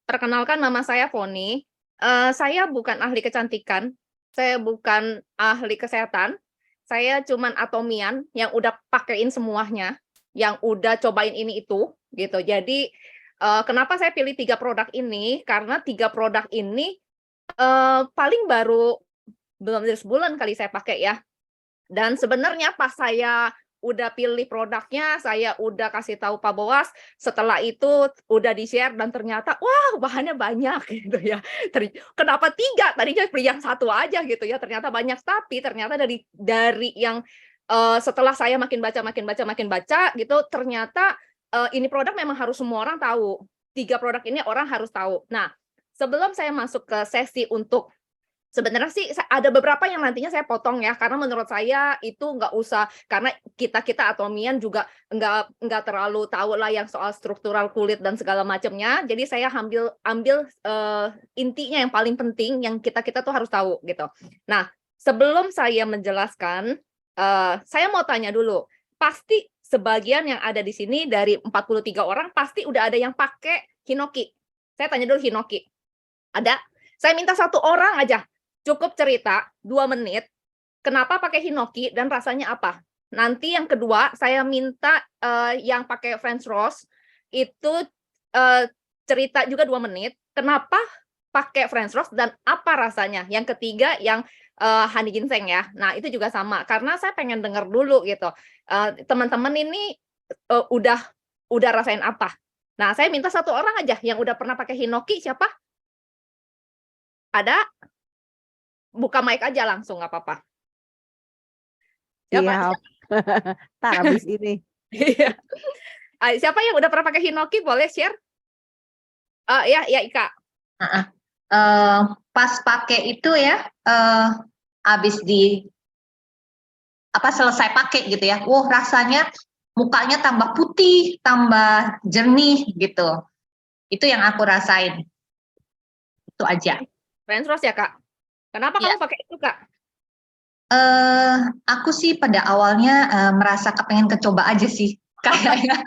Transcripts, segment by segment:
Perkenalkan nama saya Foni. Saya bukan ahli kecantikan, saya bukan ahli kesehatan, saya cuman atomian yang udah pakein semuanya, yang udah cobain ini itu, gitu. Jadi, kenapa saya pilih 3 produk ini, karena 3 produk ini, paling baru belum dari sebulan kali saya pakai ya. Dan sebenarnya pas saya udah pilih produknya, saya udah kasih tahu Pak Boas, setelah itu udah di-share dan ternyata, wah bahannya banyak gitu ya. Kenapa 3? Tadinya beli yang 1 aja gitu ya, ternyata banyak. Tapi ternyata dari yang, setelah saya makin baca gitu, ternyata, ini produk memang harus semua orang tahu. 3 produk ini orang harus tahu. Nah, sebelum saya masuk ke sesi untuk sebenarnya sih ada beberapa yang nantinya saya potong ya, karena menurut saya itu nggak usah, karena kita atomian juga nggak terlalu tahu lah yang soal struktural kulit dan segala macamnya. Jadi saya ambil ambil, intinya yang paling penting yang kita tuh harus tahu gitu. Nah, sebelum saya menjelaskan, saya mau tanya dulu, pasti sebagian yang ada di sini dari 43 orang pasti udah ada yang pakai Hinoki. Saya tanya dulu Hinoki, ada? Saya minta 1 orang aja, cukup cerita 2 menit, kenapa pakai Hinoki dan rasanya apa. Nanti yang kedua saya minta, yang pakai French Rose itu, cerita juga 2 menit, kenapa pakai French Rose dan apa rasanya. Yang ketiga yang, honey ginseng ya. Nah itu juga sama, karena saya pengen denger dulu gitu, teman-teman ini, udah rasain apa. Nah saya minta 1 orang aja yang udah pernah pakai Hinoki, siapa? Ada? Buka mic aja langsung, nggak apa-apa. Siapa? Siap. Entar habis ini. Iya. Siapa yang udah pernah pakai Hinoki boleh share? Ya ya Ika. Heeh. Pas pakai itu ya, habis selesai pakai gitu ya. Wah, rasanya mukanya tambah putih, tambah jernih gitu. Itu yang aku rasain. Itu aja. French Rose ya, Kak? Kenapa Iya. kamu pakai itu, Kak? Aku sih pada awalnya merasa kepengen kecoba aja sih. Kayaknya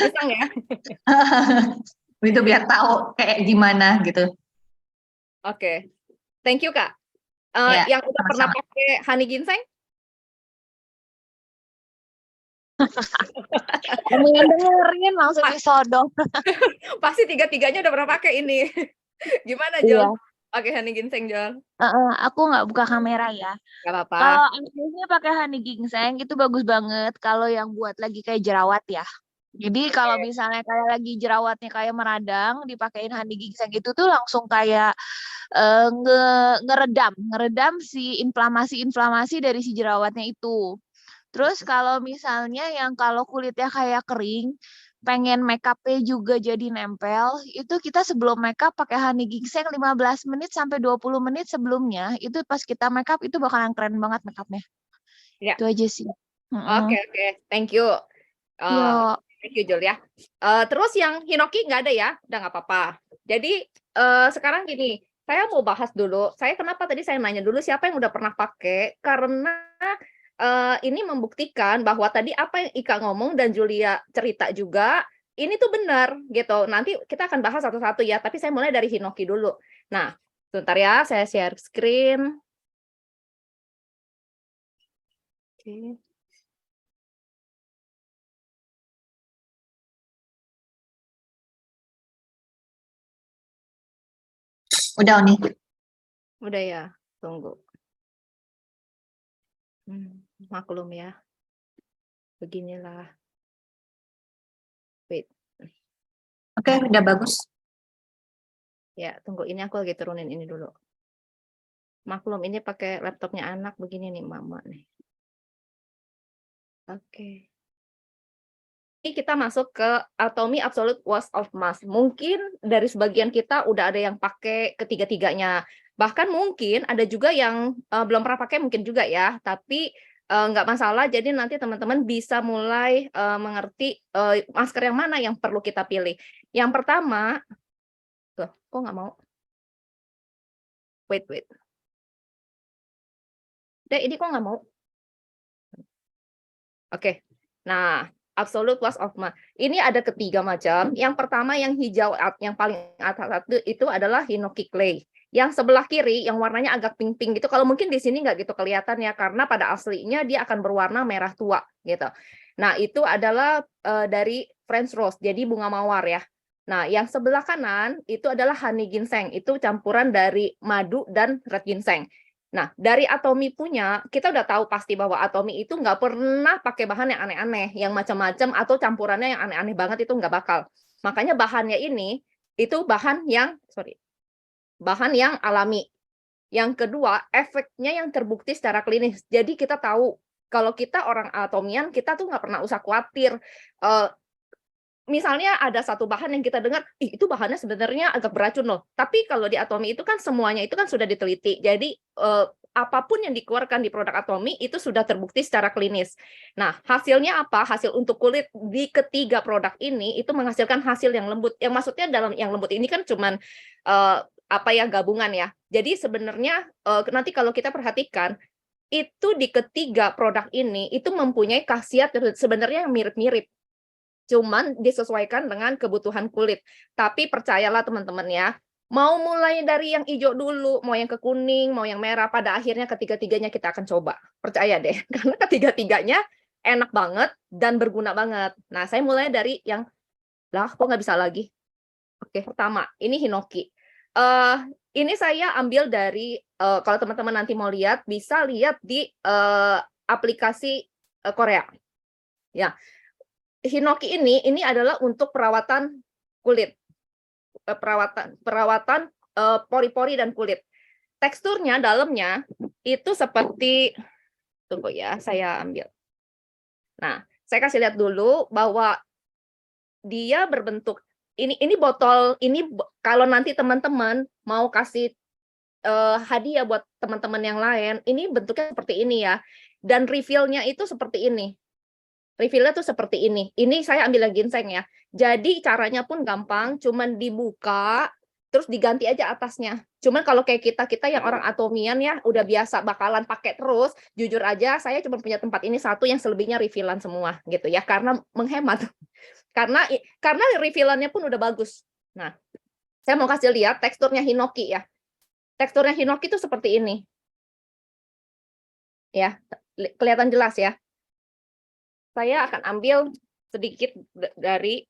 Iseng ya? itu biar tahu kayak gimana gitu. Oke. Thank you, Kak. Ya, Yang udah pernah sama-sama. pakai honey ginseng? Yang dengerin langsung disodong. Pasti 3-tiganya udah pernah pakai ini. Gimana, Iya. Jol? Pakai honey ginseng, Jol? Aku nggak buka kamera ya. Nggak apa-apa. Kalau aslinya pakai honey ginseng itu bagus banget kalau yang buat lagi kayak jerawat ya. Jadi kalau misalnya kayak lagi jerawatnya kayak meradang, dipakein honey ginseng itu tuh langsung kayak ngeredam si inflamasi dari si jerawatnya itu. Terus kalau misalnya yang kalau kulitnya kayak kering, pengen make up-nya juga jadi nempel, itu kita sebelum make up pakai honey ginseng 15 menit sampai 20 menit sebelumnya, itu pas kita make up itu bakalan keren banget make up-nya. Ya. Itu aja sih. Oke. Thank you. Yo. Thank you, Jul ya. Terus yang Hinoki nggak ada ya? Udah nggak apa-apa. Jadi, sekarang gini, saya mau bahas dulu, kenapa tadi saya nanya dulu siapa yang udah pernah pakai, karena, ini membuktikan bahwa tadi apa yang Ika ngomong dan Julia cerita juga, ini tuh benar gitu. Nanti kita akan bahas satu-satu ya, tapi saya mulai dari Hinoki dulu. Nah, sebentar ya, saya share screen. Oke. Udah nih. Udah ya, tunggu. Maklum ya. Beginilah. Wait. Oke, udah bagus. Ya, tunggu, ini aku lagi turunin ini dulu. Maklum ini pakai laptopnya anak begini nih, Mama nih. Oke. Ini kita masuk ke Atomy Absolute Wash of Mask. Mungkin dari sebagian kita udah ada yang pakai ketiga-tiganya. Bahkan mungkin ada juga yang belum pernah pakai mungkin juga ya, tapi nggak masalah. Jadi nanti teman-teman bisa mulai mengerti masker yang mana yang perlu kita pilih. Yang pertama, tuh, kok nggak mau? Wait. Deh, ini kok nggak mau? Oke. Nah, absolute loss of matte. Ini ada ketiga macam. Yang pertama yang hijau, yang paling atas itu adalah Hinoki clay. Yang sebelah kiri yang warnanya agak pink-pink gitu. Kalau mungkin di sini nggak gitu kelihatan ya, karena pada aslinya dia akan berwarna merah tua gitu. Nah, itu adalah dari French rose, jadi bunga mawar ya. Nah, yang sebelah kanan itu adalah honey ginseng, itu campuran dari madu dan red ginseng. Nah, dari Atomy punya, kita udah tahu pasti bahwa Atomy itu nggak pernah pakai bahan yang aneh-aneh, yang macam-macam atau campurannya yang aneh-aneh banget itu nggak bakal. Makanya bahannya ini itu bahan yang alami. Yang kedua, efeknya yang terbukti secara klinis. Jadi kita tahu kalau kita orang atomian, kita tuh nggak pernah usah khawatir. Misalnya ada satu bahan yang kita dengar, itu bahannya sebenarnya agak beracun loh. Tapi kalau di Atomy itu kan semuanya itu kan sudah diteliti. Jadi apapun yang dikeluarkan di produk Atomy itu sudah terbukti secara klinis. Nah, hasilnya apa? Hasil untuk kulit di ketiga produk ini itu menghasilkan hasil yang lembut. Yang maksudnya dalam yang lembut ini kan cuman gabungan ya. Jadi sebenarnya nanti kalau kita perhatikan itu di ketiga produk ini itu mempunyai khasiat sebenarnya yang mirip-mirip. Cuman disesuaikan dengan kebutuhan kulit. Tapi percayalah teman-teman ya, mau mulai dari yang hijau dulu, mau yang ke kuning, mau yang merah, pada akhirnya ketiga-tiganya kita akan coba. Percaya deh, karena ketiga-tiganya enak banget dan berguna banget. Nah, saya mulai dari yang, kok nggak bisa lagi? Oke, pertama, ini Hinoki. Ini saya ambil dari, kalau teman-teman nanti mau lihat, bisa lihat di aplikasi Korea. Ya, Hinoki ini adalah untuk perawatan kulit, perawatan pori-pori dan kulit. Teksturnya dalamnya itu seperti, tunggu ya, saya ambil. Nah, saya kasih lihat dulu bahwa dia berbentuk ini botol ini kalau nanti teman-teman mau kasih hadiah buat teman-teman yang lain, ini bentuknya seperti ini ya. Dan refill-nya itu seperti ini. Refill-nya tuh seperti ini. Ini saya ambil lagi ginseng ya. Jadi caranya pun gampang, cuman dibuka, terus diganti aja atasnya. Cuman kalau kayak kita yang orang atomian ya, udah biasa bakalan pakai terus. Jujur aja, saya cuma punya tempat ini satu, yang selebihnya refillan semua gitu ya, karena menghemat. Karena refillannya pun udah bagus. Nah, saya mau kasih lihat teksturnya Hinoki ya. Teksturnya Hinoki itu seperti ini. Ya, kelihatan jelas ya. Saya akan ambil sedikit dari,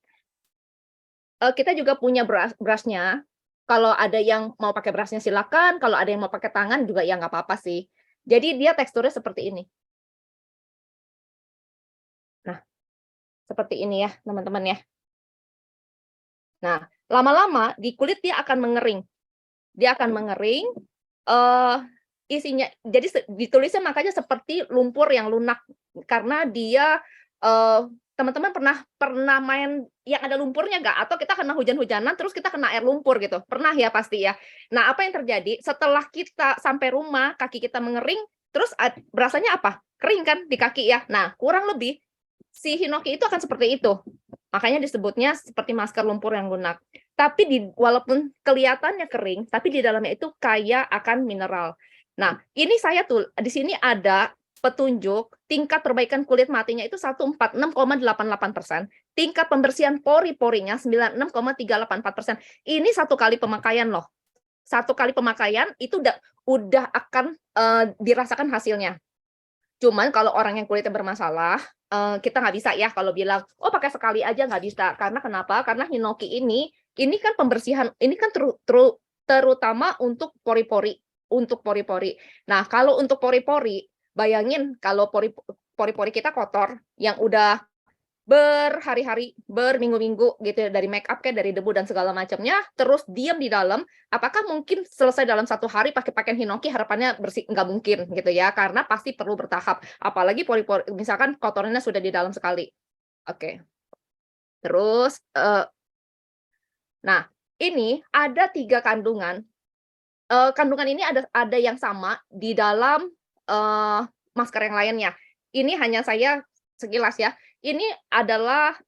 kita juga punya brush-nya. Kalau ada yang mau pakai brush-nya silakan, kalau ada yang mau pakai tangan juga ya nggak apa-apa sih. Jadi dia teksturnya seperti ini. Nah, seperti ini ya teman-teman ya. Nah, lama-lama di kulit dia akan mengering. Dia akan mengering, isinya, jadi ditulisnya makanya seperti lumpur yang lunak, karena dia, teman-teman pernah main yang ada lumpurnya nggak? Atau kita kena hujan-hujanan terus kita kena air lumpur gitu, pernah ya pasti ya. Nah, apa yang terjadi setelah kita sampai rumah, kaki kita mengering, terus berasanya apa? Kering kan di kaki ya. Nah, kurang lebih si Hinoki itu akan seperti itu. Makanya disebutnya seperti masker lumpur yang lunak. Tapi walaupun kelihatannya kering, tapi di dalamnya itu kaya akan mineral. Nah, ini saya tuh di sini ada petunjuk tingkat perbaikan kulit matinya itu 146,88%, tingkat pembersihan pori-porinya 96,384%. Ini satu kali pemakaian loh. Satu kali pemakaian itu udah akan dirasakan hasilnya. Cuman kalau orang yang kulitnya bermasalah, kita nggak bisa ya kalau bilang, oh pakai sekali aja, nggak bisa. Karena kenapa? Karena Hinoki ini kan pembersihan, ini kan terutama untuk pori-pori. Untuk pori-pori. Nah, kalau untuk pori-pori, bayangin kalau pori-pori kita kotor, yang udah berhari-hari, berminggu-minggu gitu ya, dari make up kayak dari debu dan segala macamnya, terus diam di dalam, apakah mungkin selesai dalam satu hari pakai pakaian Hinoki harapannya bersih? Nggak mungkin gitu ya, karena pasti perlu bertahap. Apalagi pori-pori, misalkan kotorannya sudah di dalam sekali. Oke. Terus, nah ini ada 3 kandungan. Kandungan ini ada yang sama di dalam masker yang lainnya. Ini hanya saya sekilas ya. Ini adalah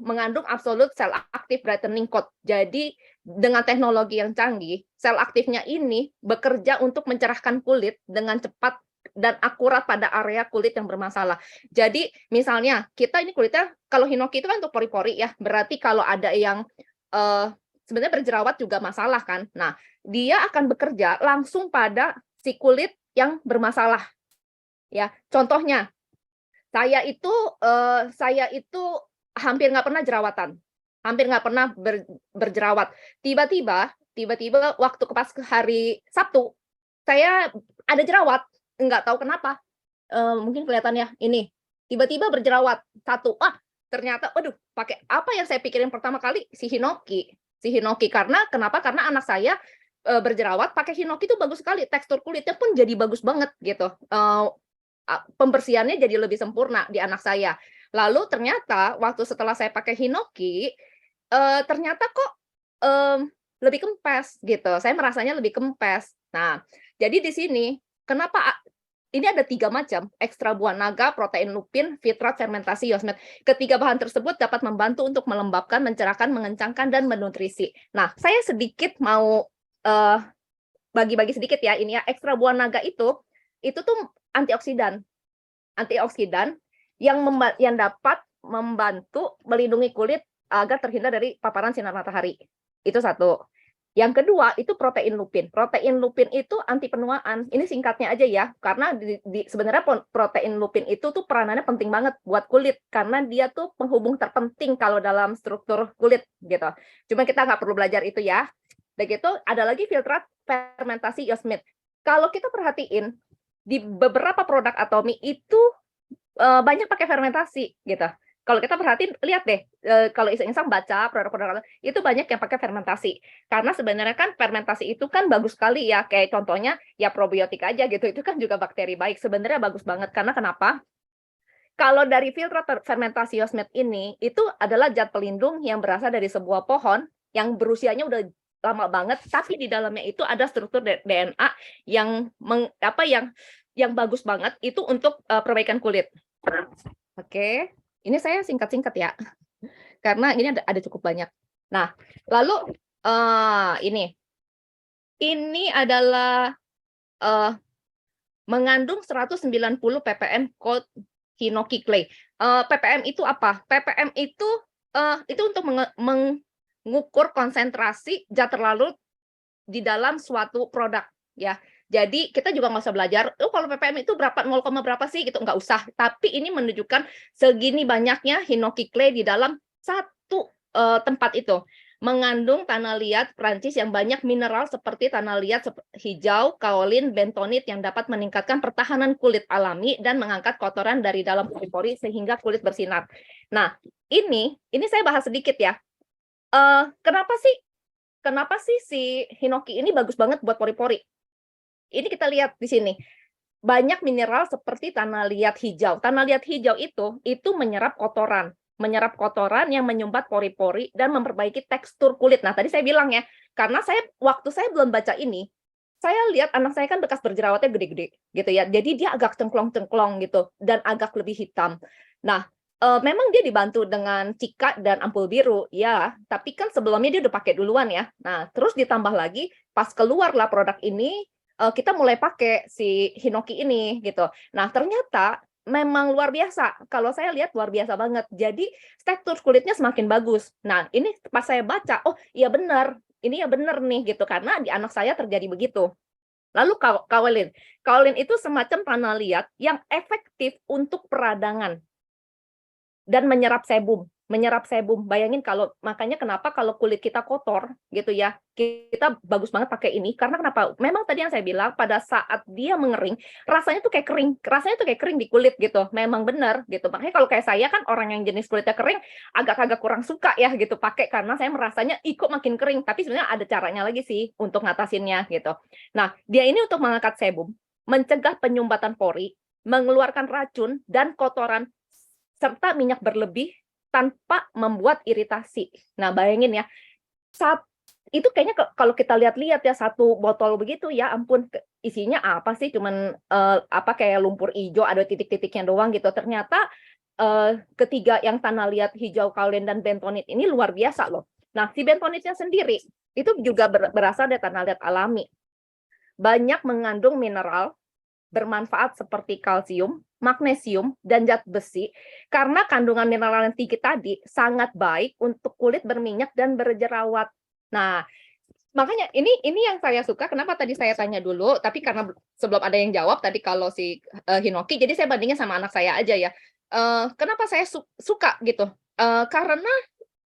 mengandung absolute cell active brightening coat. Jadi dengan teknologi yang canggih, sel aktifnya ini bekerja untuk mencerahkan kulit dengan cepat dan akurat pada area kulit yang bermasalah. Jadi misalnya kita ini kulitnya, kalau hinoki itu kan untuk pori-pori ya, berarti kalau ada yang sebenarnya berjerawat juga masalah kan. Nah, dia akan bekerja langsung pada si kulit yang bermasalah. Ya, contohnya saya itu hampir nggak pernah jerawatan, hampir nggak pernah berjerawat. Tiba-tiba waktu pas hari Sabtu, saya ada jerawat, nggak tahu kenapa. Mungkin kelihatan ya, ini tiba-tiba berjerawat satu. Ternyata, waduh, pakai apa yang saya pikirin pertama kali? Si hinoki. Karena kenapa? Karena anak saya berjerawat, pakai hinoki itu bagus sekali, tekstur kulitnya pun jadi bagus banget gitu. Pembersihannya jadi lebih sempurna di anak saya. Lalu ternyata waktu setelah saya pakai hinoki, ternyata kok lebih kempes gitu. Saya merasanya lebih kempes. Nah, jadi di sini kenapa ini ada 3 macam: ekstra buah naga, protein lupin, fitrat, fermentasi yosmet. Ketiga bahan tersebut dapat membantu untuk melembabkan, mencerahkan, mengencangkan, dan menutrisi. Nah, saya sedikit mau bagi-bagi sedikit ya ini ya. Ekstra buah naga itu tuh antioksidan yang dapat membantu melindungi kulit agar terhindar dari paparan sinar matahari. Itu satu. Yang kedua itu protein lupin. Protein lupin itu anti penuaan. Ini singkatnya aja ya, karena sebenarnya protein lupin itu tuh peranannya penting banget buat kulit, karena dia tuh penghubung terpenting kalau dalam struktur kulit gitu. Cuma kita nggak perlu belajar itu ya. Begitu, ada lagi filtrat fermentasi yosmit. Kalau kita perhatiin di beberapa produk Atomy itu banyak pakai fermentasi gitu. Kalau kita perhatiin, lihat deh, kalau iseng-iseng baca produk-produk itu banyak yang pakai fermentasi. Karena sebenarnya kan fermentasi itu kan bagus sekali ya, kayak contohnya ya probiotik aja gitu, itu kan juga bakteri baik. Sebenarnya bagus banget, karena kenapa? Kalau dari filter fermentasi yosmet ini, itu adalah zat pelindung yang berasal dari sebuah pohon yang berusianya udah lama banget, tapi di dalamnya itu ada struktur DNA yang yang bagus banget itu untuk perbaikan kulit. Oke. Ini saya singkat-singkat ya, karena ini ada cukup banyak. Nah, lalu ini adalah mengandung 190 ppm cold hinoki clay. ppm itu apa? ppm itu untuk mengukur konsentrasi zat terlarut di dalam suatu produk ya. Jadi kita juga nggak usah belajar, kalau ppm itu berapa, 0, berapa sih gitu, nggak usah. Tapi ini menunjukkan segini banyaknya hinoki clay di dalam satu tempat itu. Mengandung tanah liat Prancis yang banyak mineral seperti tanah liat hijau, kaolin, bentonit yang dapat meningkatkan pertahanan kulit alami dan mengangkat kotoran dari dalam pori-pori sehingga kulit bersinar. Nah, ini saya bahas sedikit ya. Kenapa sih si hinoki ini bagus banget buat pori-pori? Ini kita lihat di sini. Banyak mineral seperti tanah liat hijau. Tanah liat hijau itu menyerap kotoran yang menyumbat pori-pori dan memperbaiki tekstur kulit. Nah, tadi saya bilang ya, karena waktu saya belum baca ini, saya lihat anak saya kan bekas berjerawatnya gede-gede gitu ya. Jadi dia agak cengklong-cengklong gitu dan agak lebih hitam. Nah, memang dia dibantu dengan cika dan ampul biru, ya. Tapi kan sebelumnya dia udah pakai duluan ya. Nah, terus ditambah lagi pas keluarlah produk ini, kita mulai pakai si hinoki ini gitu. Nah, ternyata memang luar biasa. Kalau saya lihat luar biasa banget. Jadi tekstur kulitnya semakin bagus. Nah, ini pas saya baca, oh iya benar. Ini ya benar nih gitu, karena di anak saya terjadi begitu. Lalu kaolin. Kaolin itu semacam tanah liat yang efektif untuk peradangan dan menyerap sebum. Bayangin makanya kenapa kalau kulit kita kotor gitu ya, kita bagus banget pakai ini, karena kenapa? Memang tadi yang saya bilang, pada saat dia mengering, rasanya tuh kayak kering di kulit gitu. Memang benar gitu. Makanya kalau kayak saya kan orang yang jenis kulitnya kering, agak-agak kurang suka ya gitu pakai, karena saya merasanya kok makin kering. Tapi sebenarnya ada caranya lagi sih untuk ngatasinnya gitu. Nah, dia ini untuk mengangkat sebum, mencegah penyumbatan pori, mengeluarkan racun dan kotoran serta minyak berlebih tanpa membuat iritasi. Nah, bayangin ya, itu kayaknya kalau kita lihat-lihat ya, satu botol begitu ya, ampun, isinya apa sih? Cuman kayak lumpur hijau, ada titik-titiknya doang gitu. Ternyata ketiga yang tanah liat hijau, kaolin, dan bentonit ini luar biasa loh. Nah, si bentonitnya sendiri itu juga berasal dari tanah liat alami. Banyak mengandung mineral bermanfaat seperti kalsium, magnesium, dan zat besi, karena kandungan mineral yang tinggi tadi sangat baik untuk kulit berminyak dan berjerawat. Nah, makanya ini yang saya suka, kenapa tadi saya tanya dulu, tapi karena sebelum ada yang jawab tadi kalau si Hinoki, jadi saya bandingin sama anak saya aja ya. Kenapa saya suka gitu? Karena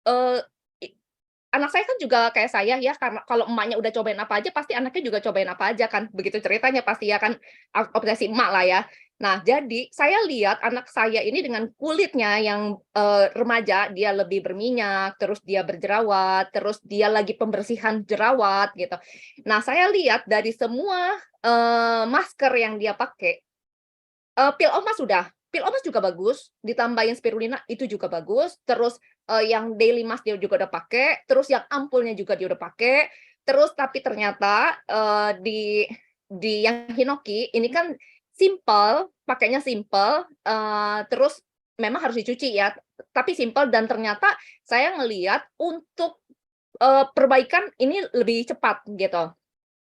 eh, anak saya kan juga kayak saya ya, karena kalau emaknya udah cobain apa aja, pasti anaknya juga cobain apa aja kan, begitu ceritanya pasti ya kan, obsesi emak lah ya. Nah, jadi saya lihat anak saya ini dengan kulitnya yang remaja, dia lebih berminyak, terus dia berjerawat, terus dia lagi pembersihan jerawat gitu. Nah, saya lihat dari semua masker yang dia pakai, peel off mask sudah, peel off mask juga bagus, ditambahin spirulina itu juga bagus, terus yang daily mask dia juga udah pakai, terus yang ampulnya juga dia udah pakai, terus tapi ternyata di yang Hinoki ini kan simple, pakainya simple, terus memang harus dicuci ya, tapi simple dan ternyata saya ngelihat untuk perbaikan ini lebih cepat gitu.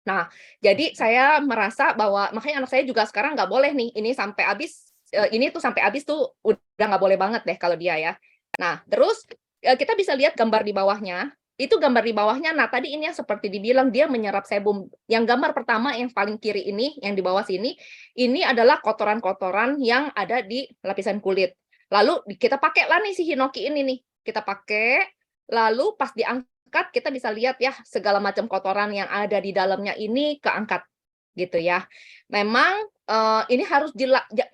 Nah, jadi saya merasa bahwa makanya anak saya juga sekarang nggak boleh nih ini sampai habis, ini tuh sampai habis tuh udah nggak boleh banget deh kalau dia ya. Nah, terus kita bisa lihat gambar di bawahnya, itu gambar di bawahnya. Nah, tadi ini yang seperti dibilang dia menyerap sebum. Yang gambar pertama yang paling kiri ini, yang di bawah sini, ini adalah kotoran-kotoran yang ada di lapisan kulit. Lalu kita pakailah nih si Hinoki ini nih, kita pakai, lalu pas diangkat kita bisa lihat ya segala macam kotoran yang ada di dalamnya ini keangkat gitu ya. Memang ini harus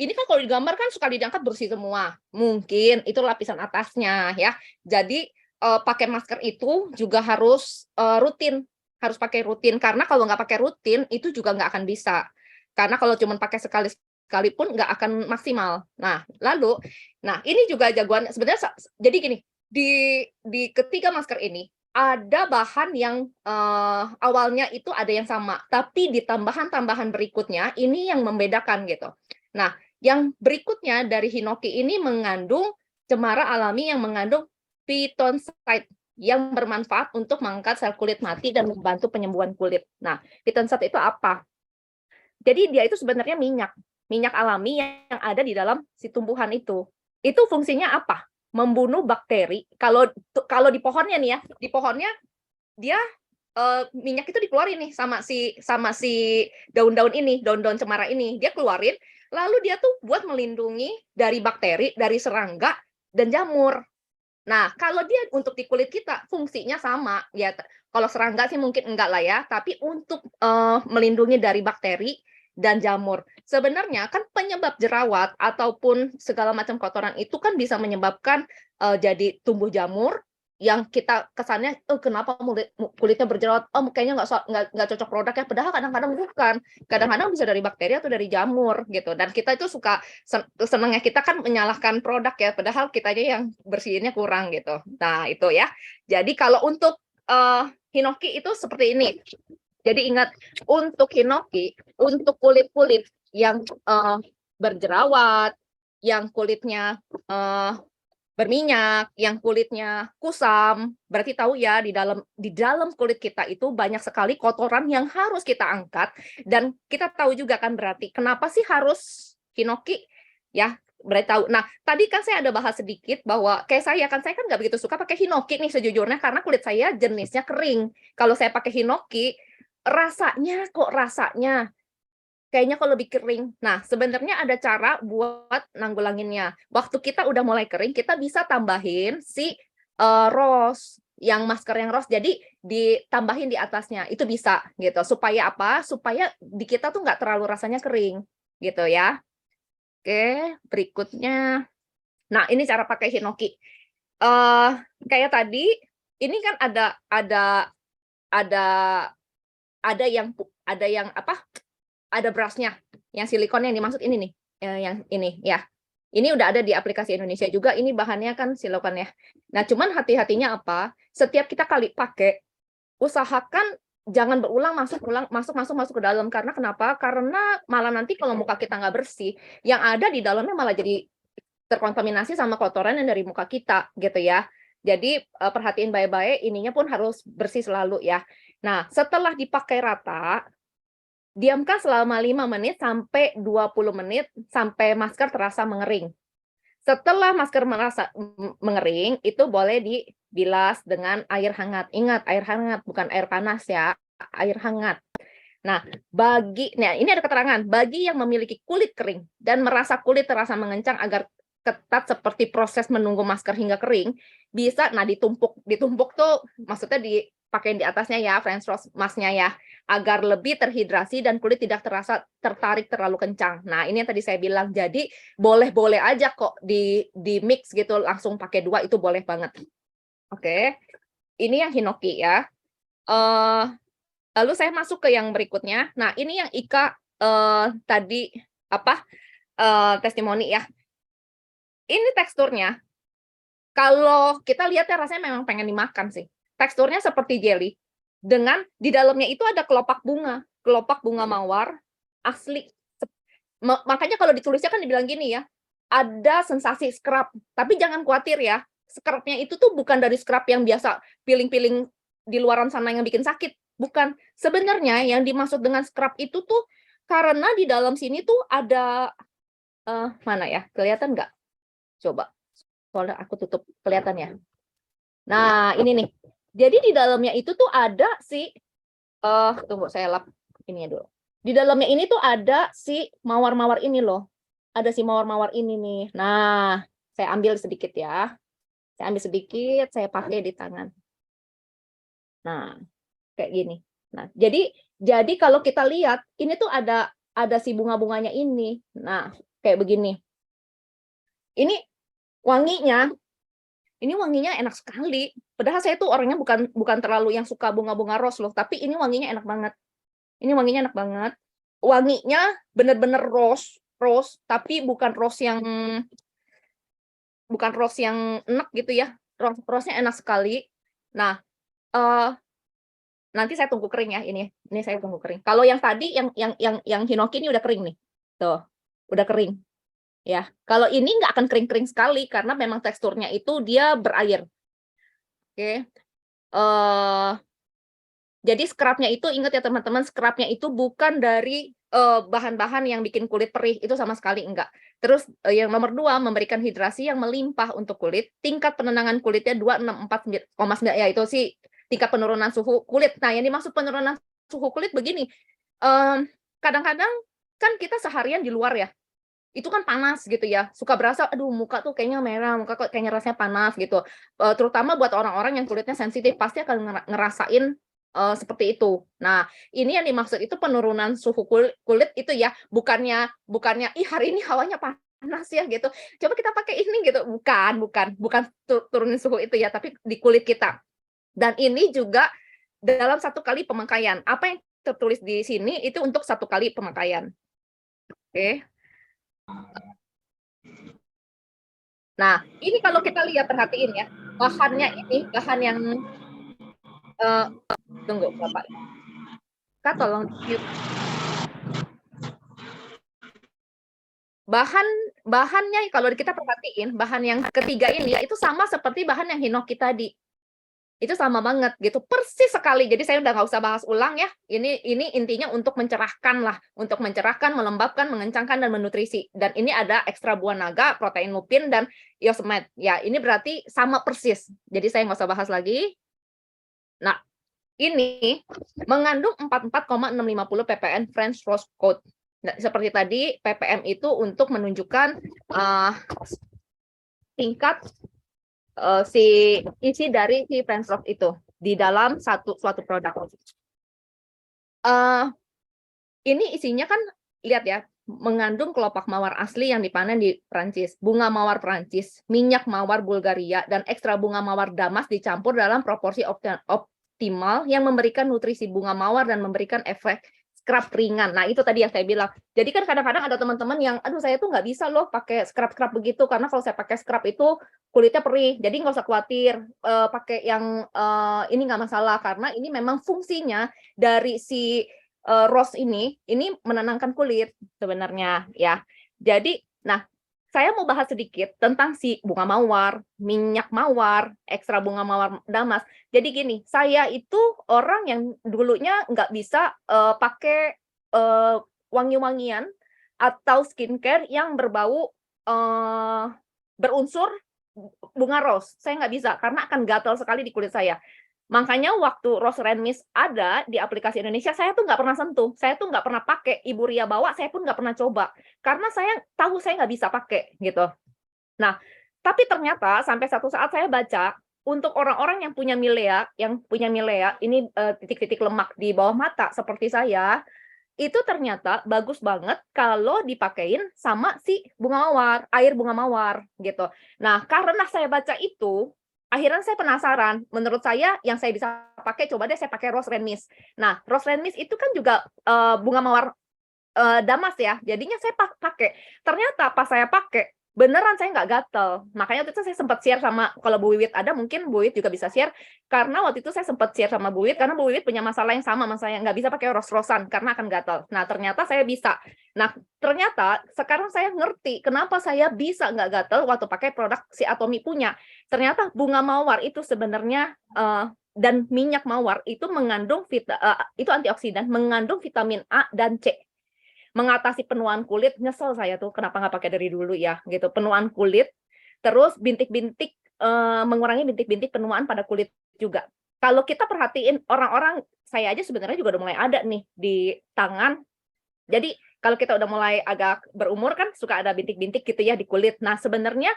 ini kan kalau digambar kan sekali diangkat bersih semua. Mungkin itu lapisan atasnya ya. Jadi pakai masker itu juga harus rutin, harus pakai rutin karena kalau nggak pakai rutin itu juga nggak akan bisa. Karena kalau cuma pakai sekali pun nggak akan maksimal. Nah, lalu, nah ini juga jagoan sebenarnya. Jadi gini, di ketiga masker ini ada bahan yang awalnya itu ada yang sama, tapi di tambahan-tambahan berikutnya ini yang membedakan gitu. Nah, yang berikutnya dari Hinoki ini mengandung cemara alami yang mengandung phytoncide yang bermanfaat untuk mengangkat sel kulit mati dan membantu penyembuhan kulit. Nah, phytoncide itu apa? Jadi dia itu sebenarnya minyak alami yang ada di dalam si tumbuhan itu. Itu fungsinya apa? Membunuh bakteri. Kalau di pohonnya nih ya, di pohonnya dia minyak itu dikeluarin nih sama si daun-daun ini, daun-daun cemara ini, dia keluarin, lalu dia tuh buat melindungi dari bakteri, dari serangga dan jamur. Nah, kalau dia untuk di kulit kita fungsinya sama ya. Kalau serangga sih mungkin enggak lah ya, tapi untuk melindungi dari bakteri dan jamur. Sebenarnya kan penyebab jerawat ataupun segala macam kotoran itu kan bisa menyebabkan jadi tumbuh jamur yang kita kesannya kenapa kulitnya berjerawat, kayaknya nggak cocok produk ya, padahal kadang-kadang bukan, kadang-kadang bisa dari bakteri atau dari jamur gitu. Dan kita itu suka senangnya kita kan menyalahkan produk ya, padahal kitanya yang bersihinnya kurang gitu. Nah itu ya, jadi kalau untuk Hinoki itu seperti ini. Jadi ingat, untuk Hinoki, untuk kulit-kulit yang berjerawat, yang kulitnya berminyak, yang kulitnya kusam, berarti tahu ya di dalam kulit kita itu banyak sekali kotoran yang harus kita angkat. Dan kita tahu juga kan berarti kenapa sih harus Hinoki ya, berarti tahu. Nah, tadi kan saya ada bahas sedikit bahwa kayak saya kan nggak begitu suka pakai Hinoki nih sejujurnya, karena kulit saya jenisnya kering. Kalau saya pakai Hinoki, rasanya kayaknya kok lebih kering. Nah, sebenarnya ada cara buat nanggulanginnya. Waktu kita udah mulai kering, kita bisa tambahin si rose, yang masker yang rose, jadi ditambahin di atasnya. Itu bisa gitu. Supaya apa? Supaya di kita tuh nggak terlalu rasanya kering gitu ya. Oke, berikutnya. Nah, ini cara pakai Hinoki. Kayak tadi, ini kan ada yang apa? Ada brushnya, yang silikon yang dimaksud ini nih, yang ini ya. Ini udah ada di aplikasi Indonesia juga, ini bahannya kan silikon ya. Nah, cuman hati-hatinya apa? Setiap kita kali pakai, usahakan jangan berulang masuk ke dalam. Karena kenapa? Karena malah nanti kalau muka kita nggak bersih, yang ada di dalamnya malah jadi terkontaminasi sama kotoran yang dari muka kita gitu ya. Jadi perhatiin baik-baik, ininya pun harus bersih selalu ya. Nah, setelah dipakai rata, Diamkan selama 5 menit sampai 20 menit sampai masker terasa mengering. Setelah masker merasa mengering, itu boleh dibilas dengan air hangat. Ingat, air hangat, bukan air panas ya, air hangat. Nah, ini ada keterangan, bagi yang memiliki kulit kering dan merasa kulit terasa mengencang agar ketat seperti proses menunggu masker hingga kering, bisa, ditumpuk tuh maksudnya dipakai di atasnya ya, French Rose mask-nya ya, agar lebih terhidrasi dan kulit tidak terasa tertarik terlalu kencang. Nah, ini yang tadi saya bilang, jadi boleh-boleh aja kok di mix gitu, langsung pakai 2 itu boleh banget. Oke, ini yang hinoki ya. Lalu saya masuk ke yang berikutnya. Nah, ini yang Ika tadi testimoni ya. Ini teksturnya, kalau kita lihatnya rasanya memang pengen dimakan sih. Teksturnya seperti jelly. Dengan di dalamnya itu ada kelopak bunga mawar asli. Makanya kalau ditulisnya kan dibilang gini ya, ada sensasi scrub. Tapi jangan khawatir ya, scrubnya itu tuh bukan dari scrub yang biasa piling-piling di luaran sana yang bikin sakit. Bukan. Sebenarnya yang dimaksud dengan scrub itu tuh karena di dalam sini tuh ada mana ya? Kelihatan nggak? Coba. Soalnya aku tutup, kelihatan ya. Nah, ini nih. Jadi di dalamnya itu tuh ada si tunggu saya lap ininya dulu. Di dalamnya ini tuh ada si mawar-mawar ini loh. Ada si mawar-mawar ini nih. Nah, saya ambil sedikit ya. Saya ambil sedikit, saya pakai di tangan. Nah, kayak gini. Nah, jadi kalau kita lihat, ini tuh ada si bunga-bunganya ini. Nah, kayak begini. Ini wanginya enak sekali. Padahal saya tuh orangnya bukan terlalu yang suka bunga-bunga rose loh, tapi ini wanginya enak banget. Ini wanginya enak banget. Wanginya bener-bener rose, tapi bukan rose yang enak gitu ya. Rose-nya enak sekali. Nah, nanti saya tunggu kering ya ini saya tunggu kering. Kalau yang tadi yang hinoki ini udah kering nih. Tuh, udah kering. Ya, kalau ini nggak akan kering-kering sekali karena memang teksturnya itu dia berair. Oke. Jadi scrubnya itu ingat ya teman-teman, scrubnya itu bukan dari bahan-bahan yang bikin kulit perih, itu sama sekali enggak. Terus yang nomor 2, memberikan hidrasi yang melimpah untuk kulit, tingkat penenangan kulitnya 264,9 ya, itu sih tingkat penurunan suhu kulit. Nah, yang dimaksud penurunan suhu kulit begini, kadang-kadang kan kita seharian di luar ya, itu kan panas gitu ya, suka berasa, aduh muka tuh kayaknya merah, muka kok kayaknya rasanya panas gitu. Terutama buat orang-orang yang kulitnya sensitif, pasti akan ngerasain seperti itu. Nah, ini yang dimaksud itu penurunan suhu kulit itu ya, bukannya ih hari ini hawanya panas ya gitu. Coba kita pakai ini gitu. Bukan turunin suhu itu ya, tapi di kulit kita. Dan ini juga dalam 1 kali pemakaian. Apa yang tertulis di sini itu untuk 1 kali pemakaian. Oke. Nah, ini kalau kita lihat, perhatiin ya, bahannya ini bahan yang tunggu Bapak. Kak tolong mute. Bahannya kalau kita perhatiin, bahan yang ketiga ini ya itu sama seperti bahan yang hinoki tadi. Itu sama banget gitu, persis sekali. Jadi saya udah nggak usah bahas ulang ya. Ini intinya untuk mencerahkan lah, untuk mencerahkan, melembabkan, mengencangkan dan menutrisi. Dan ini ada ekstra buah naga, protein lupin dan iosemet. Ya, ini berarti sama persis. Jadi saya nggak usah bahas lagi. Nah, ini mengandung 44,650 ppm French Rose Code. Nah, seperti tadi, ppm itu untuk menunjukkan tingkat isi dari si French Rose itu di dalam suatu produk. Ini isinya kan lihat ya, mengandung kelopak mawar asli yang dipanen di Prancis, bunga mawar Prancis, minyak mawar Bulgaria, dan ekstra bunga mawar Damas dicampur dalam proporsi optimal yang memberikan nutrisi bunga mawar dan memberikan efek scrub ringan. Nah, itu tadi yang saya bilang. Jadi kan kadang-kadang ada teman-teman yang, aduh saya tuh nggak bisa loh pakai scrub-scrub begitu, karena kalau saya pakai scrub itu kulitnya perih. Jadi nggak usah khawatir, pakai yang ini nggak masalah, karena ini memang fungsinya dari si rose ini menenangkan kulit sebenarnya ya. Jadi, nah saya mau bahas sedikit tentang si bunga mawar, minyak mawar, ekstra bunga mawar Damas. Jadi gini, saya itu orang yang dulunya nggak bisa pakai wangi-wangian atau skincare yang berbau berunsur bunga rose. Saya nggak bisa karena akan gatal sekali di kulit saya. Makanya waktu Rose Rain Mist ada di aplikasi Indonesia, saya tuh nggak pernah sentuh. Saya tuh nggak pernah pakai. Ibu Ria bawa, saya pun nggak pernah coba. Karena saya tahu saya nggak bisa pakai gitu. Nah, tapi ternyata sampai satu saat saya baca, untuk orang-orang yang punya milea, ini titik-titik lemak di bawah mata seperti saya, itu ternyata bagus banget kalau dipakein sama si bunga mawar, air bunga mawar gitu. Nah, karena saya baca itu, akhirnya saya penasaran. Menurut saya yang saya bisa pakai, coba deh saya pakai Rose Rain Mist. Nah, Rose Rain Mist itu kan juga bunga mawar damas ya. Jadinya saya pakai. Ternyata pas saya pakai beneran saya nggak gatel. Makanya waktu itu saya sempat share sama, kalau Bu Wiwit ada mungkin Bu Wiwit juga bisa share, karena waktu itu saya sempat share sama Bu Wiwit karena Bu Wiwit punya masalah yang sama sama saya, nggak bisa pakai ros-rosan karena akan gatel. Nah ternyata saya bisa. Nah ternyata sekarang saya ngerti kenapa saya bisa nggak gatel waktu pakai produk si Atomy punya. Ternyata bunga mawar itu sebenarnya dan minyak mawar itu mengandung itu antioksidan, mengandung vitamin A dan C. Mengatasi penuaan kulit, nyesel saya tuh kenapa nggak pakai dari dulu ya gitu. Penuaan kulit, terus bintik-bintik, mengurangi bintik-bintik penuaan pada kulit juga. Kalau kita perhatiin orang-orang, saya aja sebenarnya juga udah mulai ada nih di tangan. Jadi kalau kita udah mulai agak berumur kan suka ada bintik-bintik gitu ya di kulit. Nah sebenarnya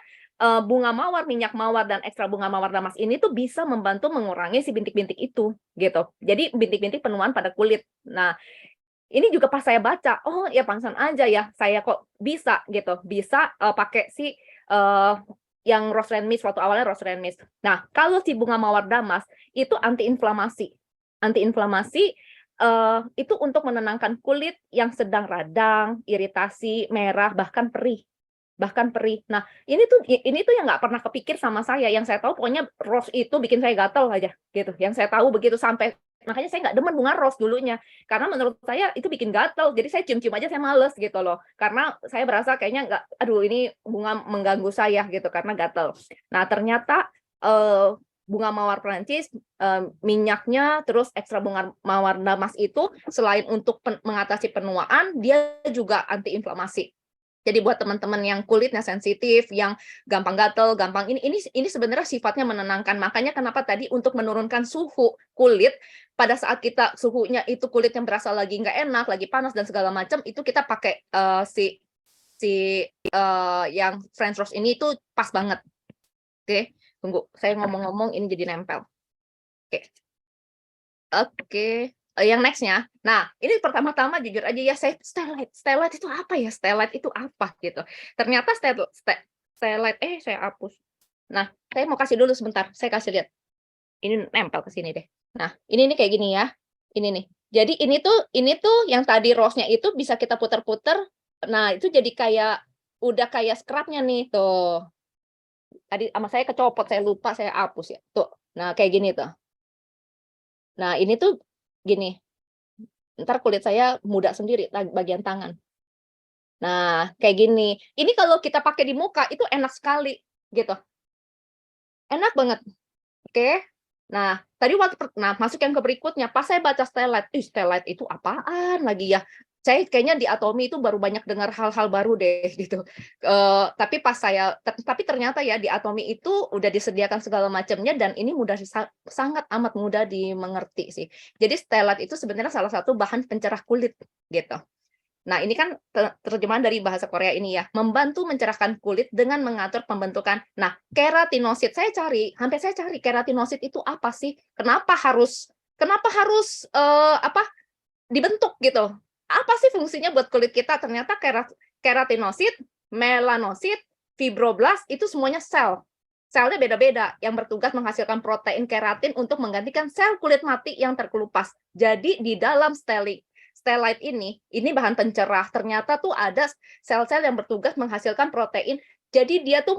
bunga mawar, minyak mawar, dan ekstra bunga mawar damas ini tuh bisa membantu mengurangi si bintik-bintik itu gitu. Jadi bintik-bintik penuaan pada kulit. Nah ini juga pas saya baca, oh ya pantesan aja ya saya kok bisa gitu, bisa pakai si yang Rose Rain Mist waktu awalnya Rose Rain Mist. Nah, kalau si bunga mawar damas itu anti-inflamasi. Anti-inflamasi itu untuk menenangkan kulit yang sedang radang, iritasi, merah, bahkan perih. Bahkan perih. Nah, ini tuh yang nggak pernah kepikir sama saya. Yang saya tahu pokoknya rose itu bikin saya gatel aja gitu. Yang saya tahu begitu sampai makanya saya nggak demen bunga rose dulunya. Karena menurut saya itu bikin gatel. Jadi saya cium-cium aja saya males gitu loh. Karena saya berasa kayaknya nggak, aduh ini bunga mengganggu saya gitu karena gatel. Nah, ternyata bunga mawar Prancis, minyaknya, terus ekstra bunga mawar damas itu selain untuk mengatasi penuaan, dia juga anti-inflamasi. Jadi buat teman-teman yang kulitnya sensitif, yang gampang gatel, gampang ini sebenarnya sifatnya menenangkan. Makanya kenapa tadi untuk menurunkan suhu kulit pada saat kita suhunya itu kulit yang berasa lagi nggak enak, lagi panas dan segala macam, itu kita pakai yang French Rose ini itu pas banget. Oke, tunggu saya ngomong-ngomong ini jadi nempel. Oke. Yang nextnya, nah ini pertama-tama jujur aja ya, saya Stellite itu apa ya? Stellite itu apa gitu? Ternyata Stellite, saya hapus. Nah, saya mau kasih dulu sebentar, saya kasih lihat. Ini nempel ke sini deh. Nah, ini nih kayak gini ya. Ini nih. Jadi ini tuh yang tadi rose-nya itu bisa kita puter-puter. Nah, itu jadi kayak udah kayak scrub-nya nih tuh. Tadi sama saya kecopot, saya lupa, saya hapus ya. Tuh. Nah, kayak gini tuh. Nah, ini tuh gini, ntar kulit saya muda sendiri bagian tangan. Nah, kayak gini. Ini kalau kita pakai di muka itu enak sekali gitu. Enak banget. Oke. Nah, tadi masuk yang ke berikutnya. Pas saya baca Stellite, Stellite itu apaan lagi ya? Saya kayaknya di Atomy itu baru banyak dengar hal-hal baru deh gitu. Tapi ternyata ya di Atomy itu udah disediakan segala macamnya dan ini sangat amat mudah dimengerti sih. Jadi Stellite itu sebenarnya salah satu bahan pencerah kulit gitu. Nah, ini kan terjemahan dari bahasa Korea ini ya, membantu mencerahkan kulit dengan mengatur pembentukan. Nah, keratinosit sampai saya cari keratinosit itu apa sih? Kenapa harus dibentuk gitu? Apa sih fungsinya buat kulit kita? Ternyata keratinosit, melanosit, fibroblast itu semuanya sel. Selnya beda-beda yang bertugas menghasilkan protein keratin untuk menggantikan sel kulit mati yang terkelupas. Jadi di dalam Stellite ini bahan pencerah. Ternyata tuh ada sel-sel yang bertugas menghasilkan protein. Jadi dia tuh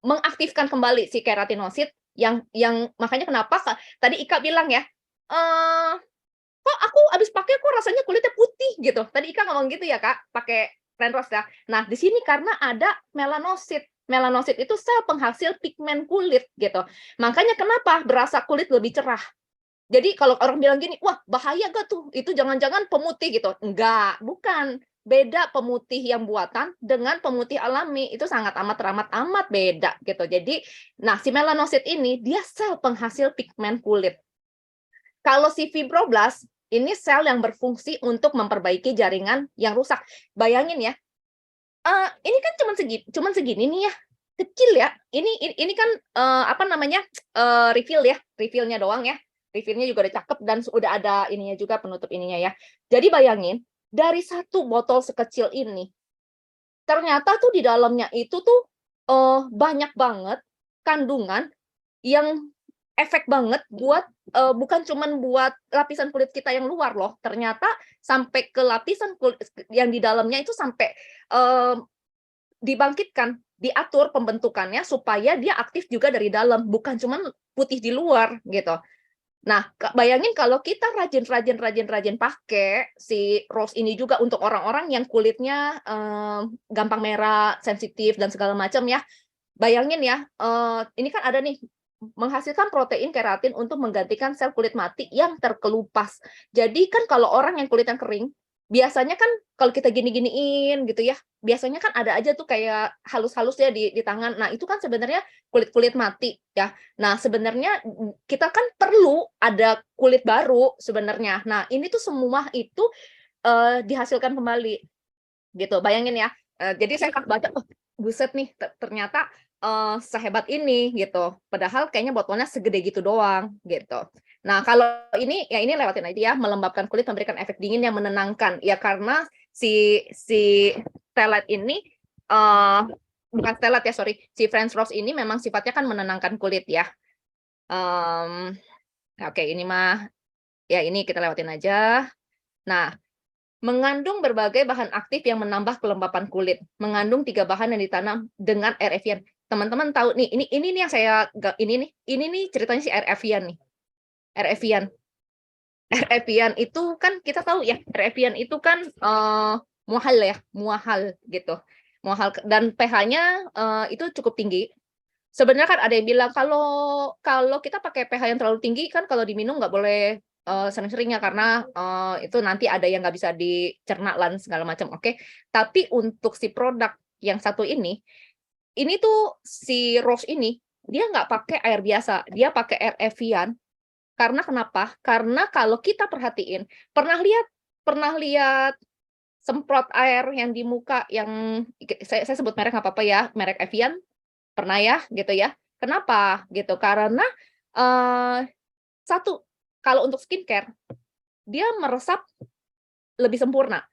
mengaktifkan kembali si keratinosit yang makanya kenapa tadi Ika bilang ya, kok aku abis pakai kok rasanya kulitnya putih gitu. Tadi Ika ngomong gitu ya Kak, pakai French Rose ya. Nah di sini karena ada melanosit. Melanosit itu sel penghasil pigmen kulit gitu. Makanya kenapa berasa kulit lebih cerah. Jadi kalau orang bilang gini, wah bahaya gak tuh? Itu jangan-jangan pemutih gitu. Enggak, bukan. Beda pemutih yang buatan dengan pemutih alami. Itu sangat amat beda gitu. Jadi, nah si melanosit ini dia sel penghasil pigmen kulit. Kalau si fibroblast ini sel yang berfungsi untuk memperbaiki jaringan yang rusak. Bayangin ya, ini kan cuman segini nih ya, kecil ya. Ini kan apa namanya, refillnya doang ya. Refillnya juga udah cakep dan udah ada ininya juga, penutup ininya ya. Jadi bayangin, dari satu botol sekecil ini, ternyata tuh di dalamnya itu tuh banyak banget kandungan yang efek banget buat bukan cuman buat lapisan kulit kita yang luar loh, ternyata sampai ke lapisan kulit yang di dalamnya itu sampai dibangkitkan, diatur pembentukannya supaya dia aktif juga dari dalam, bukan cuman putih di luar gitu. Nah, bayangin kalau kita rajin pakai si rose ini juga untuk orang-orang yang kulitnya gampang merah, sensitif dan segala macam ya. Bayangin ya, ini kan ada nih menghasilkan protein keratin untuk menggantikan sel kulit mati yang terkelupas. Jadi kan kalau orang yang kulitnya kering, biasanya kan kalau kita gini-giniin gitu ya, biasanya kan ada aja tuh kayak halus-halus ya di tangan. Nah, itu kan sebenarnya kulit-kulit mati ya. Nah, sebenarnya kita kan perlu ada kulit baru sebenarnya. Nah, ini tuh semua itu dihasilkan kembali gitu. Bayangin ya. Jadi saya pas baca, oh, buset nih, ternyata sehebat ini gitu. Padahal kayaknya botolnya segede gitu doang gitu. Nah, kalau ini ya ini lewatin aja ya, melembabkan kulit, memberikan efek dingin yang menenangkan. Ya karena si stellate ini bukan stellate ya, sorry. Si French rose ini memang sifatnya kan menenangkan kulit ya. Oke, ini mah ya ini kita lewatin aja. Nah, mengandung berbagai bahan aktif yang menambah kelembapan kulit. Mengandung 3 bahan yang ditanam dengan air Evian. Teman-teman tahu nih, ini nih yang saya ini nih ceritanya si air Evian nih. Air Evian. Air Evian itu kan kita tahu ya, air Evian itu kan muahal gitu. Muahal dan pH-nya itu cukup tinggi. Sebenarnya kan ada yang bilang kalau kita pakai pH yang terlalu tinggi kan kalau diminum nggak boleh sering-sering ya karena itu nanti ada yang nggak bisa dicerna dan segala macam. Oke. Tapi untuk si produk yang satu ini tuh si Rose ini dia nggak pakai air biasa, dia pakai air Evian. Karena kenapa? Karena kalau kita perhatiin, pernah lihat semprot air yang di muka yang saya sebut merek nggak apa-apa ya, merek Evian, pernah ya gitu ya. Kenapa? Gitu. Karena satu, kalau untuk skincare dia meresap lebih sempurna.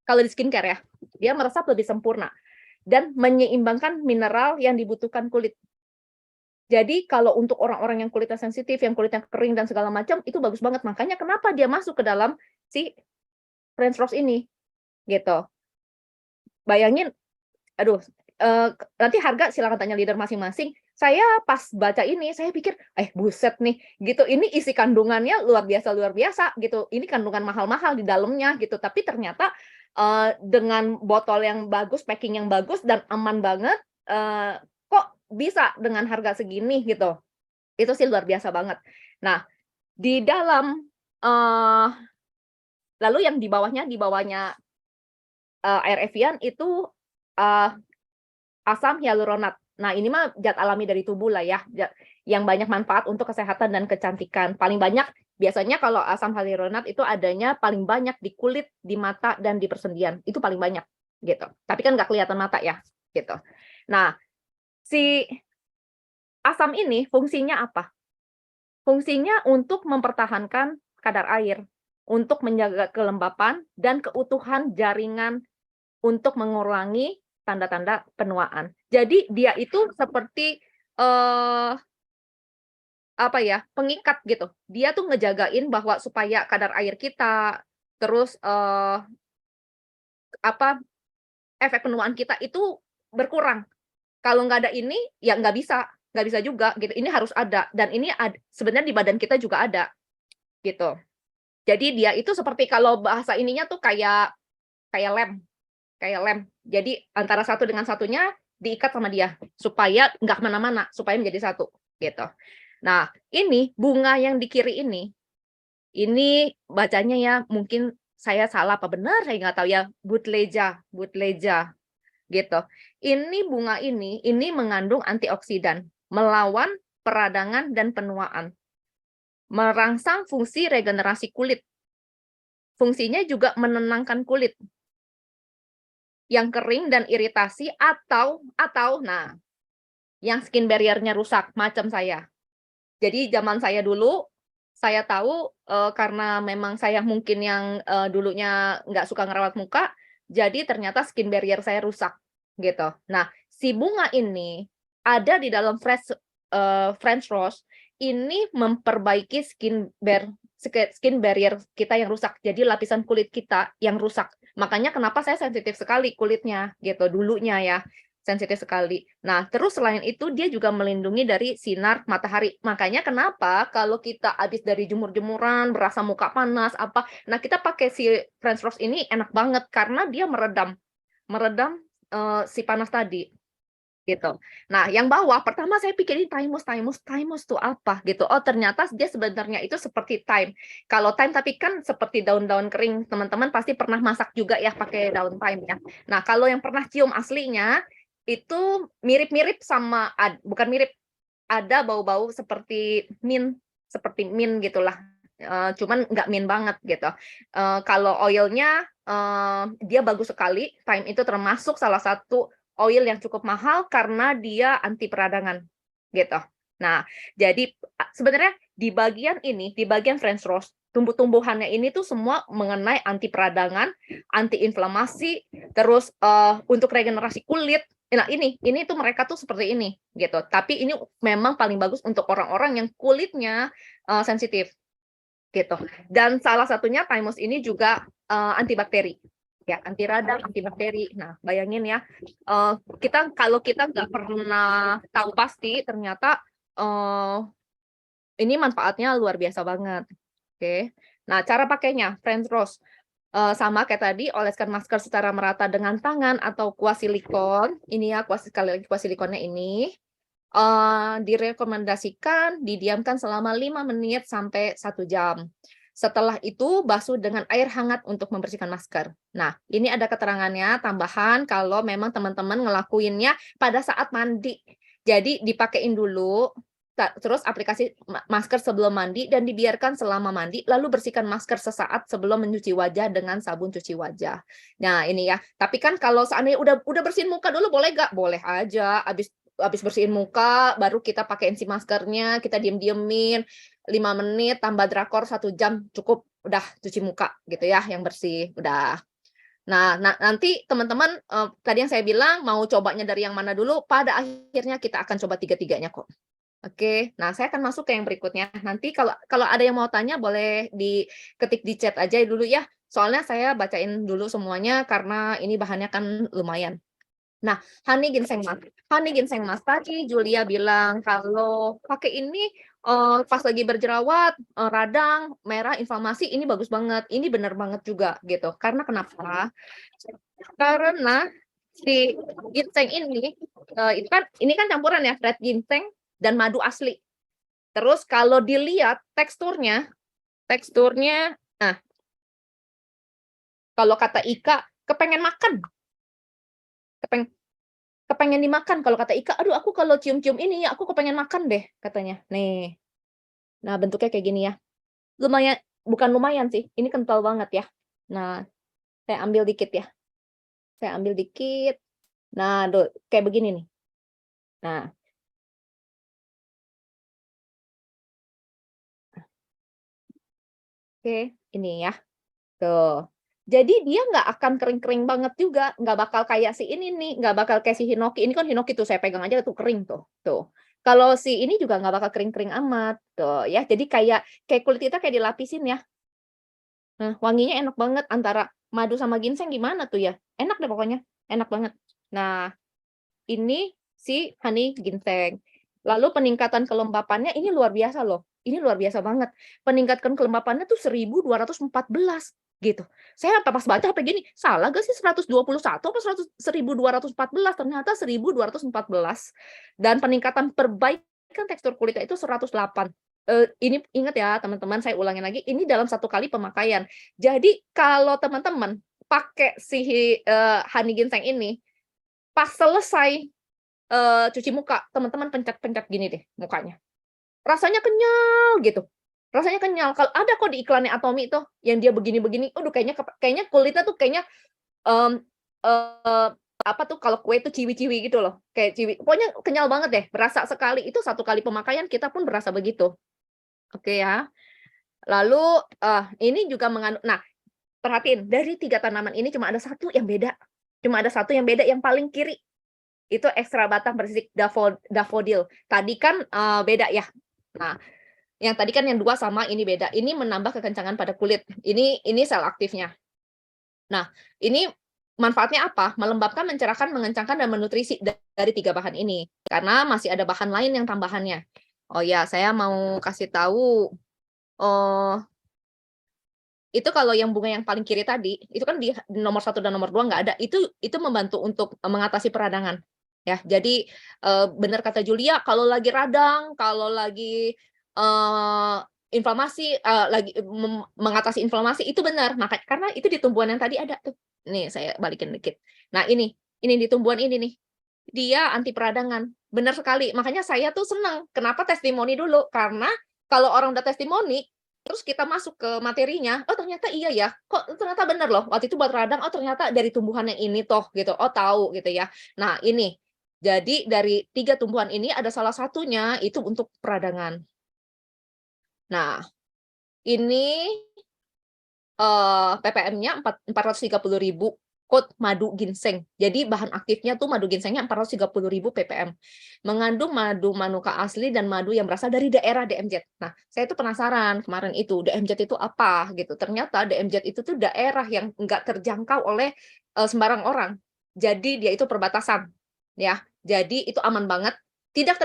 Kalau di skincare ya, dia meresap lebih sempurna dan menyeimbangkan mineral yang dibutuhkan kulit. Jadi kalau untuk orang-orang yang kulitnya sensitif, yang kulitnya kering dan segala macam, itu bagus banget. Makanya kenapa dia masuk ke dalam si French rose ini, gitu. Bayangin, aduh, nanti harga silakan tanya leader masing-masing. Saya pas baca ini, saya pikir, buset nih, gitu. Ini isi kandungannya luar biasa, gitu. Ini kandungan mahal-mahal di dalamnya, gitu. Tapi ternyata dengan botol yang bagus, packing yang bagus dan aman banget, kok bisa dengan harga segini gitu. Itu sih luar biasa banget. Nah, di dalam lalu yang di bawahnya air Evian itu asam hyaluronat. Nah, ini mah zat alami dari tubuh lah ya, yang banyak manfaat untuk kesehatan dan kecantikan. Paling banyak biasanya kalau asam hyaluronat itu adanya paling banyak di kulit, di mata dan di persendian. Itu paling banyak gitu. Tapi kan nggak kelihatan mata ya, gitu. Nah, si asam ini fungsinya apa? Fungsinya untuk mempertahankan kadar air, untuk menjaga kelembapan dan keutuhan jaringan, untuk mengurangi tanda-tanda penuaan. Jadi dia itu seperti apa ya, pengikat gitu. Dia tuh ngejagain bahwa supaya kadar air kita, terus efek penuaan kita itu berkurang. Kalau nggak ada ini, ya nggak bisa juga gitu. Ini harus ada dan ini sebenarnya di badan kita juga ada gitu. Jadi dia itu seperti kalau bahasa ininya tuh kayak lem. Jadi antara satu dengan satunya diikat sama dia supaya nggak kemana-mana, supaya menjadi satu gitu. Nah, ini bunga yang di kiri ini Ini bacanya ya mungkin saya salah apa benar saya nggak tahu ya, Butleja gitu. Ini bunga ini mengandung antioksidan, melawan peradangan dan penuaan, merangsang fungsi regenerasi kulit. Fungsinya juga menenangkan kulit yang kering dan iritasi atau nah, yang skin barrier-nya rusak macam saya. Jadi zaman saya dulu, saya tahu, karena memang saya mungkin yang, dulunya nggak suka ngerawat muka, jadi ternyata skin barrier saya rusak, gitu. Nah, si bunga ini ada di dalam French rose, ini memperbaiki skin barrier kita yang rusak, jadi lapisan kulit kita yang rusak. Makanya kenapa saya sensitif sekali kulitnya, gitu, dulunya ya. Sensitif sekali. Nah, terus selain itu dia juga melindungi dari sinar matahari. Makanya kenapa kalau kita habis dari jemur-jemuran, berasa muka panas, apa, nah kita pakai si French rose ini enak banget karena dia meredam si panas tadi, gitu. Nah, yang bawah pertama saya pikir ini thymus tuh apa gitu. Oh, ternyata dia sebenarnya itu seperti thyme. Kalau thyme tapi kan seperti daun-daun kering. Teman-teman pasti pernah masak juga ya pakai daun thyme ya. Nah, kalau yang pernah cium aslinya itu mirip-mirip sama bukan mirip, ada bau-bau seperti mint gitulah, cuman nggak mint banget gitu. Kalau oilnya, dia bagus sekali, thyme itu termasuk salah satu oil yang cukup mahal karena dia anti peradangan, gitu. Nah, jadi sebenarnya di bagian French rose, tumbuh-tumbuhannya ini tuh semua mengenai anti peradangan, anti inflamasi, terus, untuk regenerasi kulit. Nah, ini tuh mereka tuh seperti ini, gitu. Tapi ini memang paling bagus untuk orang-orang yang kulitnya, sensitif, gitu. Dan salah satunya thymus ini juga, antibakteri, ya, anti radang, antibakteri. Nah, bayangin ya, kalau kita nggak pernah tahu pasti, ternyata, ini manfaatnya luar biasa banget, oke. Nah, cara pakainya, French rose. Sama kayak tadi, oleskan masker secara merata dengan tangan atau kuas silikon. Ini ya, kuas silikonnya ini. Direkomendasikan didiamkan selama 5 menit sampai 1 jam. Setelah itu, basuh dengan air hangat untuk membersihkan masker. Nah, ini ada keterangannya tambahan kalau memang teman-teman ngelakuinnya pada saat mandi. Jadi dipakein dulu, terus aplikasi masker sebelum mandi dan dibiarkan selama mandi, lalu bersihkan masker sesaat sebelum mencuci wajah dengan sabun cuci wajah. Nah, ini ya. Tapi kan kalau seandainya udah bersihin muka dulu boleh nggak? Boleh aja. Habis bersihin muka, baru kita pakein si maskernya, kita diem-diemin 5 menit, tambah drakor 1 jam, cukup. Udah cuci muka gitu ya, yang bersih. Udah. Nah, nanti teman-teman, tadi yang saya bilang mau cobanya dari yang mana dulu, pada akhirnya kita akan coba tiga-tiganya kok. Oke, nah saya akan masuk ke yang berikutnya. Nanti kalau ada yang mau tanya boleh diketik di chat aja dulu ya. Soalnya saya bacain dulu semuanya karena ini bahannya kan lumayan. Nah, honey ginseng mask tadi Julia bilang kalau pakai ini pas lagi berjerawat, radang, merah, inflamasi, ini bagus banget. Ini benar banget juga gitu. Karena kenapa? Karena si ginseng ini ini kan campuran ya, red ginseng dan madu asli. Terus kalau dilihat teksturnya, nah, kalau kata Ika, kepengen makan. Kepengen dimakan kalau kata Ika, aduh aku kalau cium-cium ini aku kepengen makan deh katanya. Nih. Nah, bentuknya kayak gini ya. Lumayan, bukan lumayan sih, ini kental banget ya. Nah, saya ambil dikit ya. Saya ambil dikit. Nah, kayak begini nih. Nah. Oke, ini ya. Tuh. Jadi dia nggak akan kering-kering banget juga, nggak bakal kayak si ini nih, nggak bakal kayak si hinoki. Ini kan hinoki tuh saya pegang aja tuh kering tuh, tuh. Kalau si ini juga nggak bakal kering-kering amat, tuh ya. Jadi kayak kulit kita kayak dilapisin ya. Nah, wanginya enak banget antara madu sama ginseng gimana tuh ya? Enak deh pokoknya, enak banget. Nah, ini si honey ginseng. Lalu peningkatan kelembapannya ini luar biasa loh. Ini luar biasa banget. Peningkatan kelembapannya tuh 1214 gitu. Saya pas baca apa gini, salah gak sih 121 apa 1214? Ternyata 1214. Dan peningkatan perbaikan tekstur kulitnya itu 108. Ini ingat ya teman-teman, saya ulangin lagi, ini dalam 1 kali pemakaian. Jadi kalau teman-teman pakai si, honey ginseng ini, pas selesai, cuci muka, teman-teman pencet-pencet gini deh mukanya. Rasanya kenyal gitu, rasanya kenyal. Kalau ada kok di iklannya Atomy itu, yang dia begini-begini, aduh kayaknya kulitnya tuh kayaknya, mmm, apa tuh kalau kue itu ciwi-ciwi gitu loh, kayak ciwi pokoknya kenyal banget deh, berasa sekali, itu 1 kali pemakaian kita pun berasa begitu. Oke ya. Lalu, ini juga mengandung nah, perhatiin dari 3 tanaman ini cuma ada satu yang beda, yang paling kiri, itu ekstra batang bersisik daffodil. Tadi kan, beda ya. Nah, yang tadi kan yang 2 sama, ini beda. Ini menambah kekencangan pada kulit. Ini sel aktifnya. Nah, ini manfaatnya apa? Melembabkan, mencerahkan, mengencangkan, dan menutrisi dari 3 bahan ini. Karena masih ada bahan lain yang tambahannya. Oh ya, saya mau kasih tahu, oh, itu kalau yang bunga yang paling kiri tadi, itu kan di nomor 1 dan nomor 2 nggak ada, itu membantu untuk mengatasi peradangan, ya. Jadi, benar kata Julia, kalau lagi radang, kalau lagi, inflamasi, lagi mengatasi inflamasi, itu benar, karena itu di tumbuhan yang tadi ada tuh. Nih, saya balikin dikit. Nah ini di tumbuhan ini nih, dia anti peradangan, benar sekali. Makanya saya tuh senang, kenapa testimoni dulu, karena kalau orang udah testimoni, terus kita masuk ke materinya, oh ternyata iya ya, kok ternyata bener loh, waktu itu buat radang, oh ternyata dari tumbuhan yang ini toh gitu, oh tahu gitu ya. Nah ini, jadi dari 3 tumbuhan ini ada salah satunya itu untuk peradangan. Nah, ini, ppm-nya 430.000 kod madu ginseng. Jadi bahan aktifnya tuh madu ginsengnya 430.000 ppm. Mengandung madu manuka asli dan madu yang berasal dari daerah DMZ. Nah, saya tuh penasaran kemarin itu, DMZ itu apa gitu. Ternyata DMZ itu tuh daerah yang nggak terjangkau oleh, sembarang orang. Jadi dia itu perbatasan, ya. Jadi itu aman banget, tidak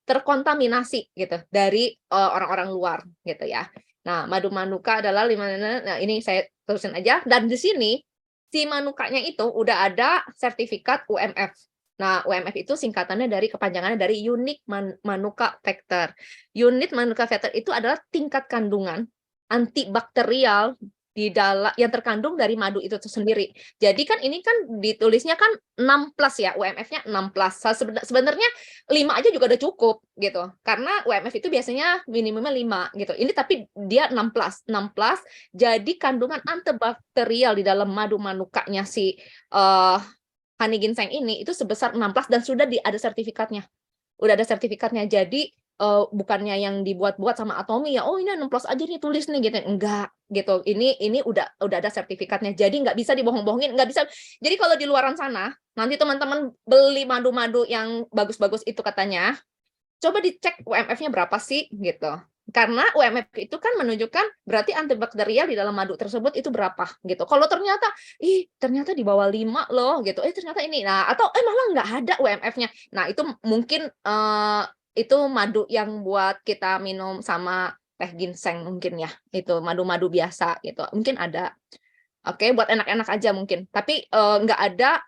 terkontaminasi gitu dari, orang-orang luar gitu ya. Nah, madu manuka adalah nah ini saya terusin aja, dan di sini, si manukanya itu udah ada sertifikat UMF. Nah, UMF itu singkatannya dari kepanjangannya dari Unique Manuka Factor. Unit Manuka Factor itu adalah tingkat kandungan antibakterial di dalam yang terkandung dari madu itu sendiri. Jadi kan ini kan ditulisnya kan 6+ ya, UMF-nya 6+. Sebenarnya 5 aja juga udah cukup gitu. Karena UMF itu biasanya minimumnya 5 gitu. Ini tapi dia 6+. Jadi kandungan antibakterial di dalam madu manukanya si honey ginseng ini itu sebesar 16 dan sudah ada sertifikatnya. Udah ada sertifikatnya. Jadi bukannya yang dibuat-buat sama Atomy ya, oh ini 6+ aja nih tulis nih gitu. Enggak gitu. Ini udah ada sertifikatnya. Jadi nggak bisa dibohong-bohongin, nggak bisa. Jadi kalau di luaran sana, nanti teman-teman beli madu-madu yang bagus-bagus itu katanya, coba dicek UMF-nya berapa sih gitu. Karena UMF itu kan menunjukkan berarti antibakterial di dalam madu tersebut itu berapa gitu. Kalau ternyata, ternyata di bawah 5 loh gitu. Ternyata ini. Nah, atau malah nggak ada UMF-nya. Nah, itu mungkin itu madu yang buat kita minum sama teh ginseng mungkin ya. Itu madu-madu biasa gitu. Mungkin ada. Oke, buat enak-enak aja mungkin. Tapi nggak ada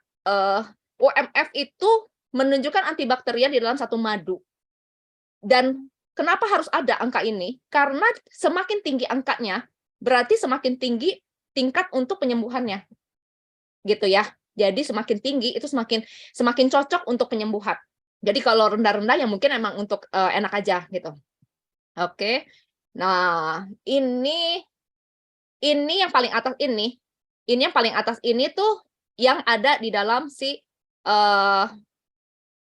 UMF itu menunjukkan antibakterial di dalam satu madu. Dan kenapa harus ada angka ini? Karena semakin tinggi angkanya, berarti semakin tinggi tingkat untuk penyembuhannya. Gitu ya. Jadi semakin tinggi itu semakin cocok untuk penyembuhan. Jadi kalau rendah-rendah ya mungkin emang untuk enak aja gitu. Oke. Nah, ini yang paling atas ini. Ini yang paling atas ini tuh yang ada di dalam si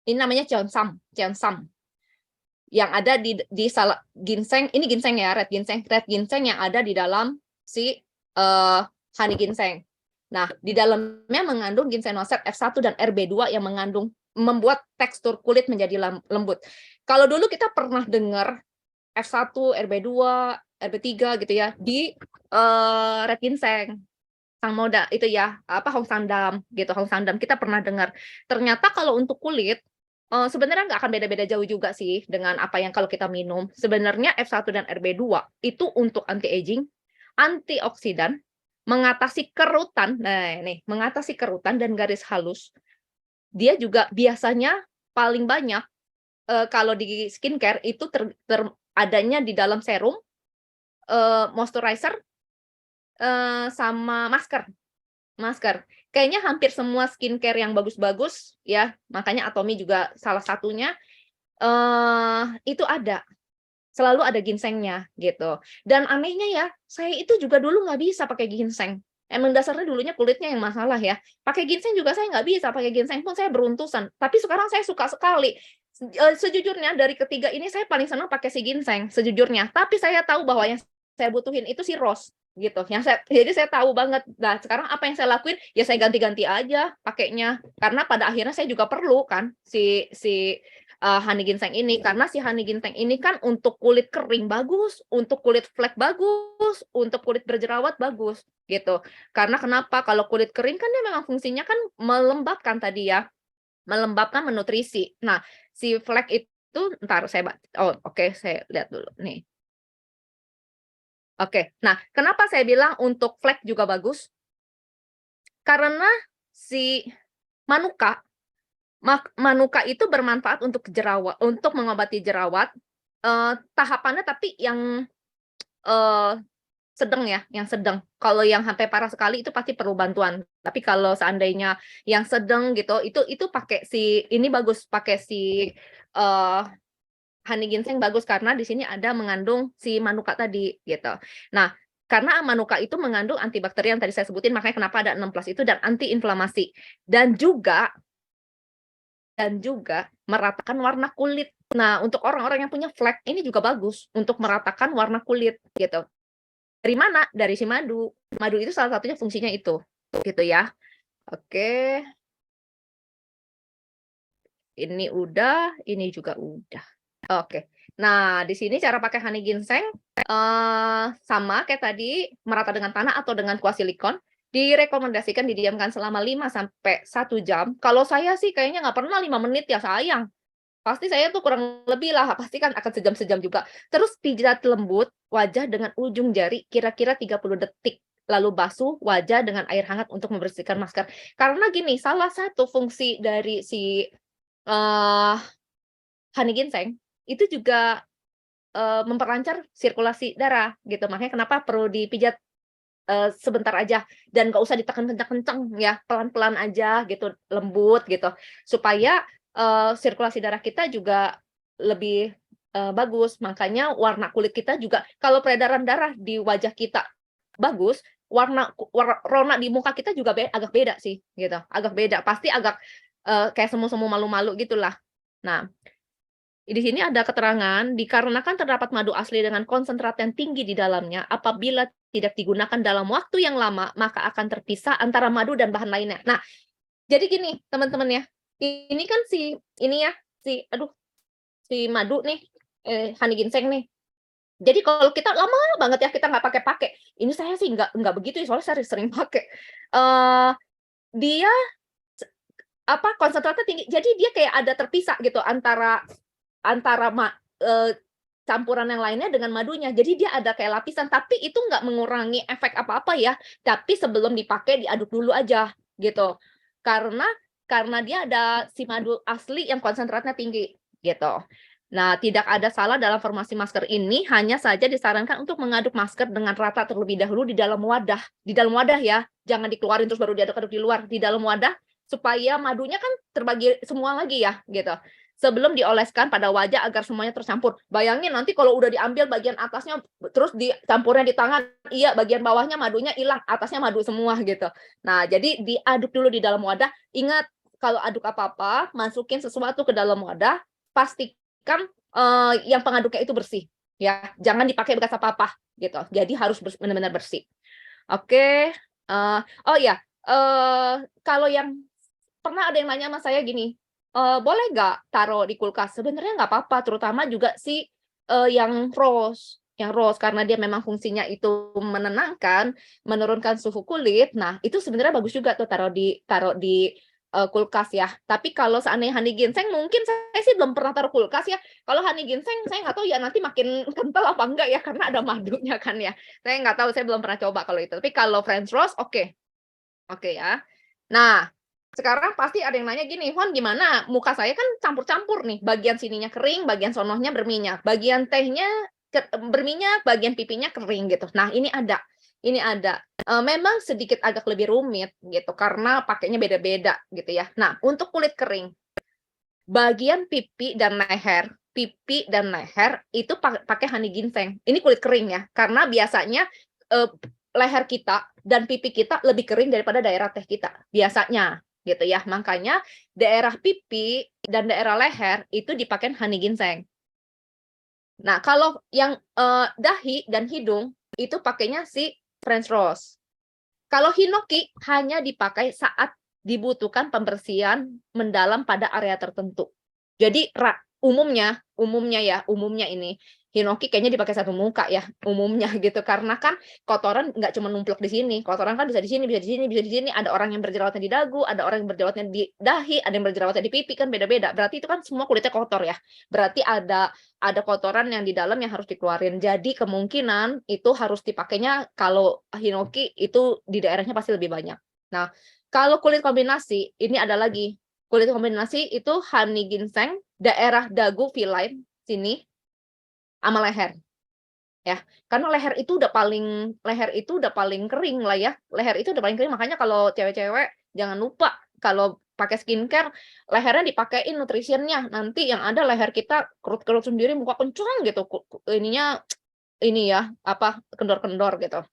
ini namanya cheonsam. Yang ada di ginseng, ini ginseng ya, red ginseng yang ada di dalam si honey ginseng. Nah, di dalamnya mengandung ginsenoset F1 dan RB2 yang membuat tekstur kulit menjadi lembut. Kalau dulu kita pernah dengar F1, RB2, RB3 gitu ya di red ginseng. Sang Moda itu ya, Hong Sandam gitu, Hong Sandam kita pernah dengar. Ternyata kalau untuk kulit sebenarnya nggak akan beda-beda jauh juga sih dengan apa yang kalau kita minum. Sebenarnya F1 dan RB2 itu untuk anti-aging, antioksidan, mengatasi kerutan. Nah, nih, mengatasi kerutan dan garis halus. Dia juga biasanya paling banyak kalau di skincare itu adanya di dalam serum, moisturizer, sama masker. Kayaknya hampir semua skincare yang bagus-bagus ya, makanya Atomy juga salah satunya, itu selalu ada ginsengnya gitu. Dan anehnya ya, saya itu juga dulu nggak bisa pakai ginseng. Emang dasarnya dulunya kulitnya yang masalah ya. Pakai ginseng juga saya nggak bisa, pakai ginseng pun saya beruntusan. Tapi sekarang saya suka sekali. Sejujurnya dari ketiga ini saya paling senang pakai si ginseng sejujurnya. Tapi saya tahu bahwa yang saya butuhin itu si rose gitu. Jadi saya tahu banget. Nah, sekarang apa yang saya lakuin? Ya saya ganti-ganti aja pakainya. Karena pada akhirnya saya juga perlu kan si honey ginseng ini, karena si honey ginseng ini kan untuk kulit kering bagus, untuk kulit flek bagus, untuk kulit berjerawat bagus gitu. Karena kenapa? Kalau kulit kering kan dia memang fungsinya kan melembabkan tadi ya, melembabkan, menutrisi. Nah, si flek itu saya lihat dulu nih. Oke. Nah, kenapa saya bilang untuk flek juga bagus? Karena si manuka itu bermanfaat untuk jerawat, untuk mengobati jerawat, tahapannya tapi yang sedang ya, yang sedang. Kalau yang sampai parah sekali itu pasti perlu bantuan. Tapi kalau seandainya yang sedang gitu, itu pakai ini bagus, pakai honey ginseng bagus karena di sini ada mengandung si manuka tadi gitu. Nah, karena manuka itu mengandung antibakteri yang tadi saya sebutin, makanya kenapa ada 6+ itu, dan anti-inflamasi. Dan juga meratakan warna kulit. Nah, untuk orang-orang yang punya flek ini juga bagus untuk meratakan warna kulit gitu. Dari mana? Dari si madu. Madu itu salah satunya fungsinya itu, gitu ya. Oke. Ini udah, ini juga udah. Oke. Nah, di sini cara pakai honey ginseng sama kayak tadi, merata dengan tanah atau dengan kuah silikon. Direkomendasikan didiamkan selama 5 sampai 1 jam. Kalau saya sih kayaknya nggak pernah 5 menit ya, sayang. Pasti saya tuh kurang lebih lah, pasti kan akan sejam-sejam juga. Terus pijat lembut wajah dengan ujung jari kira-kira 30 detik. Lalu basuh wajah dengan air hangat untuk membersihkan masker. Karena gini, salah satu fungsi dari si honey ginseng itu juga memperlancar sirkulasi darah gitu. Makanya kenapa perlu dipijat sebentar aja dan nggak usah ditekan kencang-kencang ya, pelan-pelan aja gitu, lembut gitu, supaya sirkulasi darah kita juga lebih bagus. Makanya warna kulit kita juga, kalau peredaran darah di wajah kita bagus, rona di muka kita juga agak beda sih gitu, agak beda, pasti agak kayak semu-semu, malu-malu gitulah. Nah, di sini ada keterangan, dikarenakan terdapat madu asli dengan konsentrat yang tinggi di dalamnya, apabila tidak digunakan dalam waktu yang lama, maka akan terpisah antara madu dan bahan lainnya. Nah, jadi gini, teman-teman ya, ini kan si madu nih, honey ginseng nih. Jadi kalau kita lama banget ya, kita nggak pakai-pakai. Ini saya sih nggak begitu, soalnya saya sering pakai. Dia konsentratnya tinggi, jadi dia kayak ada terpisah gitu antara campuran yang lainnya dengan madunya. Jadi dia ada kayak lapisan, tapi itu nggak mengurangi efek apa-apa ya. Tapi sebelum dipakai diaduk dulu aja gitu. Karena dia ada si madu asli yang konsentratnya tinggi gitu. Nah, tidak ada salah dalam formasi masker ini, hanya saja disarankan untuk mengaduk masker dengan rata terlebih dahulu di dalam wadah. Di dalam wadah ya, jangan dikeluarin terus baru diaduk-aduk di luar. Di dalam wadah supaya madunya kan terbagi semua lagi ya gitu. Sebelum dioleskan pada wajah agar semuanya tercampur. Bayangin nanti kalau udah diambil bagian atasnya terus dicampurnya di tangan, iya bagian bawahnya madunya hilang, atasnya madu semua gitu. Nah, jadi diaduk dulu di dalam wadah. Ingat, kalau aduk apa-apa, masukin sesuatu ke dalam wadah, pastikan yang pengaduknya itu bersih ya. Jangan dipakai bekas apa-apa gitu. Jadi harus benar-benar bersih. Oke. Oh ya, kalau yang pernah ada yang nanya sama saya gini, boleh nggak taruh di kulkas? Sebenarnya nggak apa-apa, terutama juga yang rose, karena dia memang fungsinya itu menenangkan, menurunkan suhu kulit. Nah, itu sebenarnya bagus juga tuh taruh di kulkas ya. Tapi kalau seandainya honey ginseng, mungkin saya sih belum pernah taruh kulkas ya. Kalau honey ginseng saya nggak tahu ya nanti makin kental apa enggak ya, karena ada madunya kan ya. Saya nggak tahu, saya belum pernah coba kalau itu. Tapi kalau French rose, oke ya. Nah, sekarang pasti ada yang nanya gini, "Hon, gimana? Muka saya kan campur-campur nih, bagian sininya kering, bagian sonohnya berminyak, bagian tehnya berminyak, bagian pipinya kering," gitu. Nah, ini ada. Memang sedikit agak lebih rumit gitu karena pakainya beda-beda gitu ya. Nah, untuk kulit kering, bagian pipi dan leher itu pakai honey ginseng. Ini kulit kering ya, karena biasanya leher kita dan pipi kita lebih kering daripada daerah teh kita biasanya gitu ya. Makanya daerah pipi dan daerah leher itu dipakai honey ginseng. Nah, kalau yang dahi dan hidung itu pakainya si French rose. Kalau hinoki hanya dipakai saat dibutuhkan pembersihan mendalam pada area tertentu. Jadi umumnya ini hinoki kayaknya dipakai satu muka ya umumnya gitu karena kan kotoran nggak cuma numplok di sini, kotoran kan bisa di sini, bisa di sini, bisa di sini. Ada orang yang berjerawatnya di dagu, ada orang yang berjerawatnya di dahi, ada yang berjerawatnya di pipi kan beda-beda. Berarti itu kan semua kulitnya kotor ya. Berarti ada kotoran yang di dalam yang harus dikeluarin. Jadi kemungkinan itu harus dipakainya kalau hinoki itu di daerahnya pasti lebih banyak. Nah, kalau kulit kombinasi ini ada lagi. Kulit kombinasi itu honey ginseng, daerah dagu V-line sini sama leher. Ya, karena leher itu udah paling kering lah ya. Leher itu udah paling kering makanya kalau cewek-cewek jangan lupa kalau pakai skincare lehernya dipakein nutritionnya. Nanti yang ada leher kita kerut-kerut sendiri, muka kencang gitu. Ininya ini ya, kendor-kendor gitu.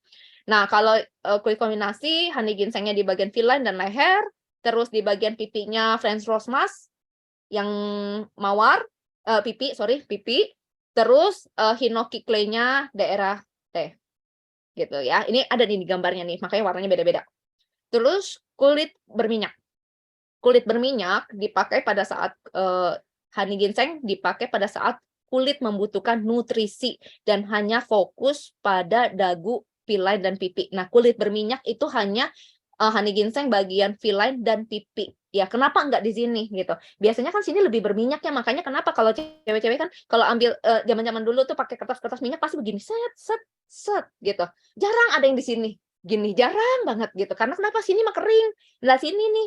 Nah, kalau kulit kombinasi honey ginsengnya di bagian V-line dan leher, terus di bagian pipinya French rose mask yang mawar, pipi, terus hinoki clay-nya daerah teh. Gitu ya. Ini ada di gambarnya nih, makanya warnanya beda-beda. Terus kulit berminyak. Kulit berminyak dipakai pada saat honey ginseng dipakai pada saat kulit membutuhkan nutrisi dan hanya fokus pada dagu, V-line dan pipi. Nah, kulit berminyak itu hanya honey ginseng bagian V-line dan pipi. Ya, kenapa enggak di sini gitu? Biasanya kan sini lebih berminyak ya, makanya kenapa kalau cewek-cewek kan kalau ambil zaman-zaman dulu tuh pakai kertas-kertas minyak pasti begini set set set gitu. Jarang ada yang di sini. Gini, jarang banget gitu. Karena kenapa sini mah kering. Nah, sini nih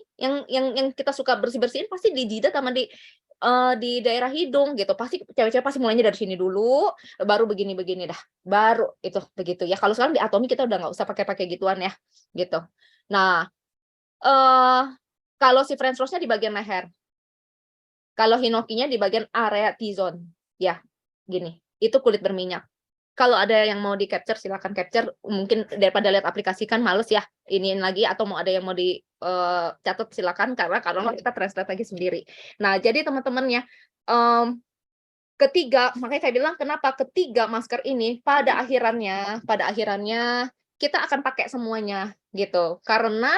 yang kita suka bersih-bersihin pasti di jidat sama di daerah hidung gitu. Pasti cewek-cewek pasti mulainya dari sini dulu, baru begini-begini dah. Baru itu begitu ya. Kalau sekarang di Atomy kita udah nggak usah pakai gituan ya, gitu. Nah, kalau si French rose-nya di bagian leher. Kalau hinokinya di bagian area T-zone. Ya, gini. Itu kulit berminyak. Kalau ada yang mau di-capture silakan capture. Mungkin daripada lihat aplikasi kan males ya. Iniin lagi atau mau ada yang mau catat silakan karena kalau kita translate lagi sendiri. Nah, jadi teman-teman ya, ketiga, makanya saya bilang kenapa ketiga masker ini pada akhirannya kita akan pakai semuanya gitu. Karena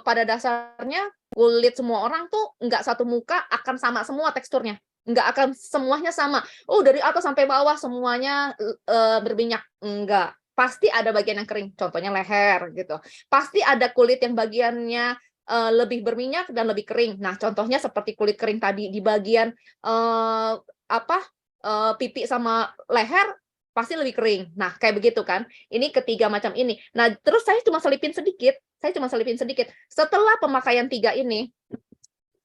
pada dasarnya kulit semua orang tuh nggak satu muka akan sama semua teksturnya. Nggak akan semuanya sama. Oh, dari atas sampai bawah semuanya berminyak. Enggak. Pasti ada bagian yang kering. Contohnya leher gitu. Pasti ada kulit yang bagiannya lebih berminyak dan lebih kering. Nah, contohnya seperti kulit kering tadi di bagian pipi sama leher pasti lebih kering. Nah, kayak begitu kan. Ini ketiga macam ini. Nah, terus saya cuma selipin sedikit. Setelah pemakaian 3 ini,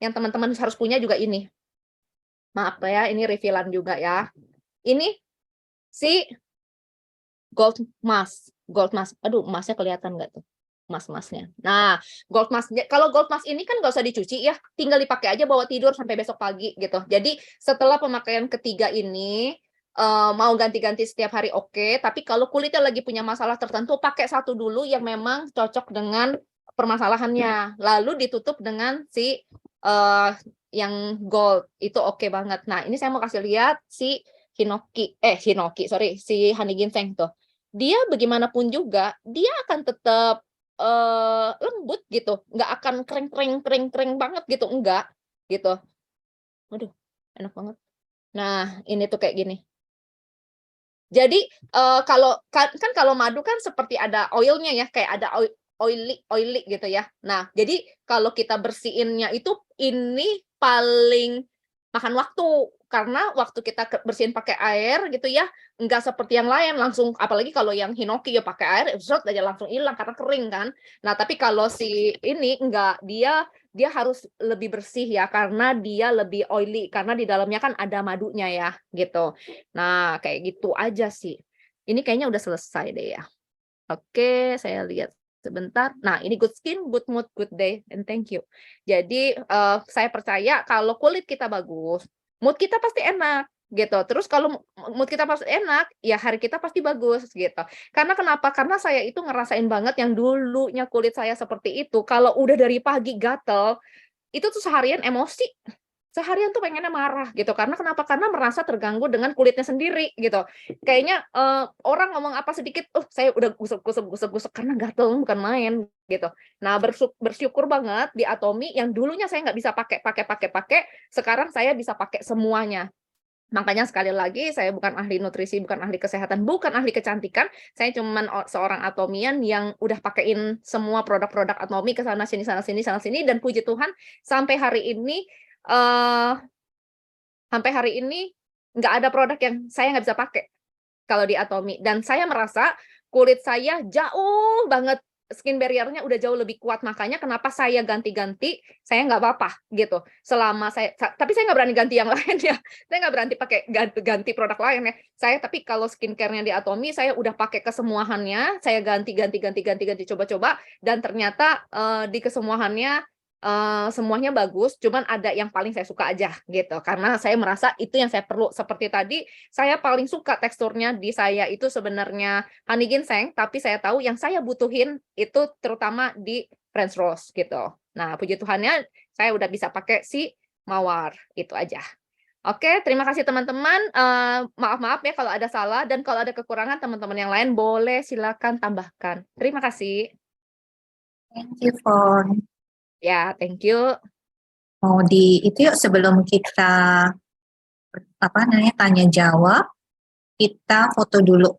yang teman-teman harus punya juga ini. Maaf ya, ini refill-an juga ya. Ini si gold mask. Aduh, emasnya kelihatan nggak tuh? Emas-emasnya. Nah, gold mask. Kalau gold mask ini kan nggak usah dicuci ya, tinggal dipakai aja bawa tidur sampai besok pagi gitu. Jadi setelah pemakaian ketiga ini mau ganti-ganti setiap hari oke, tapi kalau kulitnya lagi punya masalah tertentu pakai satu dulu yang memang cocok dengan permasalahannya. Lalu ditutup dengan si yang gold itu oke banget. Nah, ini saya mau kasih lihat si si honey ginseng tuh. Dia bagaimanapun juga dia akan tetap lembut gitu, nggak akan kering banget gitu, enggak gitu. Waduh, enak banget. Nah, ini tuh kayak gini. Jadi kalau kalau madu kan seperti ada oilnya ya, kayak ada oily gitu ya. Nah, jadi kalau kita bersihinnya itu ini paling makan waktu karena waktu kita bersihin pakai air gitu ya, nggak seperti yang lain langsung, apalagi kalau yang hinoki ya pakai air, zrot aja langsung hilang karena kering kan. Nah, tapi kalau si ini enggak, dia harus lebih bersih ya karena dia lebih oily karena di dalamnya kan ada madunya ya gitu. Nah, kayak gitu aja sih. Ini kayaknya udah selesai deh ya. Oke, saya lihat sebentar. Nah, ini good skin, good mood, good day, and thank you. Jadi, saya percaya kalau kulit kita bagus, mood kita pasti enak, gitu. Terus kalau mood kita pasti enak, ya hari kita pasti bagus, gitu. Karena kenapa? Karena saya itu ngerasain banget yang dulunya kulit saya seperti itu, kalau udah dari pagi gatel, itu tuh seharian emosi. Seharian tuh pengennya marah gitu, karena kenapa? Karena merasa terganggu dengan kulitnya sendiri gitu. Kayaknya, orang ngomong apa sedikit, saya udah gusep, karena gatel bukan main gitu. Nah, bersyukur banget di Atomy yang dulunya saya nggak bisa pakai, sekarang saya bisa pakai semuanya. Makanya sekali lagi saya bukan ahli nutrisi, bukan ahli kesehatan, bukan ahli kecantikan, saya cuman seorang Atomian yang udah pakein semua produk-produk Atomy ke sana sini, dan puji Tuhan sampai hari ini, eee sampai hari ini nggak ada produk yang saya nggak bisa pakai kalau di Atomy, dan saya merasa kulit saya jauh banget skin barrier-nya udah jauh lebih kuat, makanya kenapa saya ganti-ganti, saya nggak apa-apa gitu. Selama tapi saya nggak berani ganti yang lain ya, saya nggak berani pakai ganti produk lain ya. Tapi kalau skincare-nya di Atomy saya udah pakai kesemuahannya, saya ganti, coba-coba, dan ternyata, di kesemuahannya semuanya bagus, cuman ada yang paling saya suka aja gitu, karena saya merasa itu yang saya perlu. Seperti tadi, saya paling suka teksturnya di saya itu sebenarnya honey ginseng, tapi saya tahu yang saya butuhin itu terutama di French rose gitu. Nah, puji Tuhannya saya udah bisa pakai si mawar, itu aja. Oke, terima kasih teman-teman, maaf-maaf ya kalau ada salah, dan kalau ada kekurangan teman-teman yang lain boleh silakan tambahkan. Terima kasih. Thank you, Fon. Ya, thank you. Mau itu yuk sebelum kita tanya jawab, kita foto dulu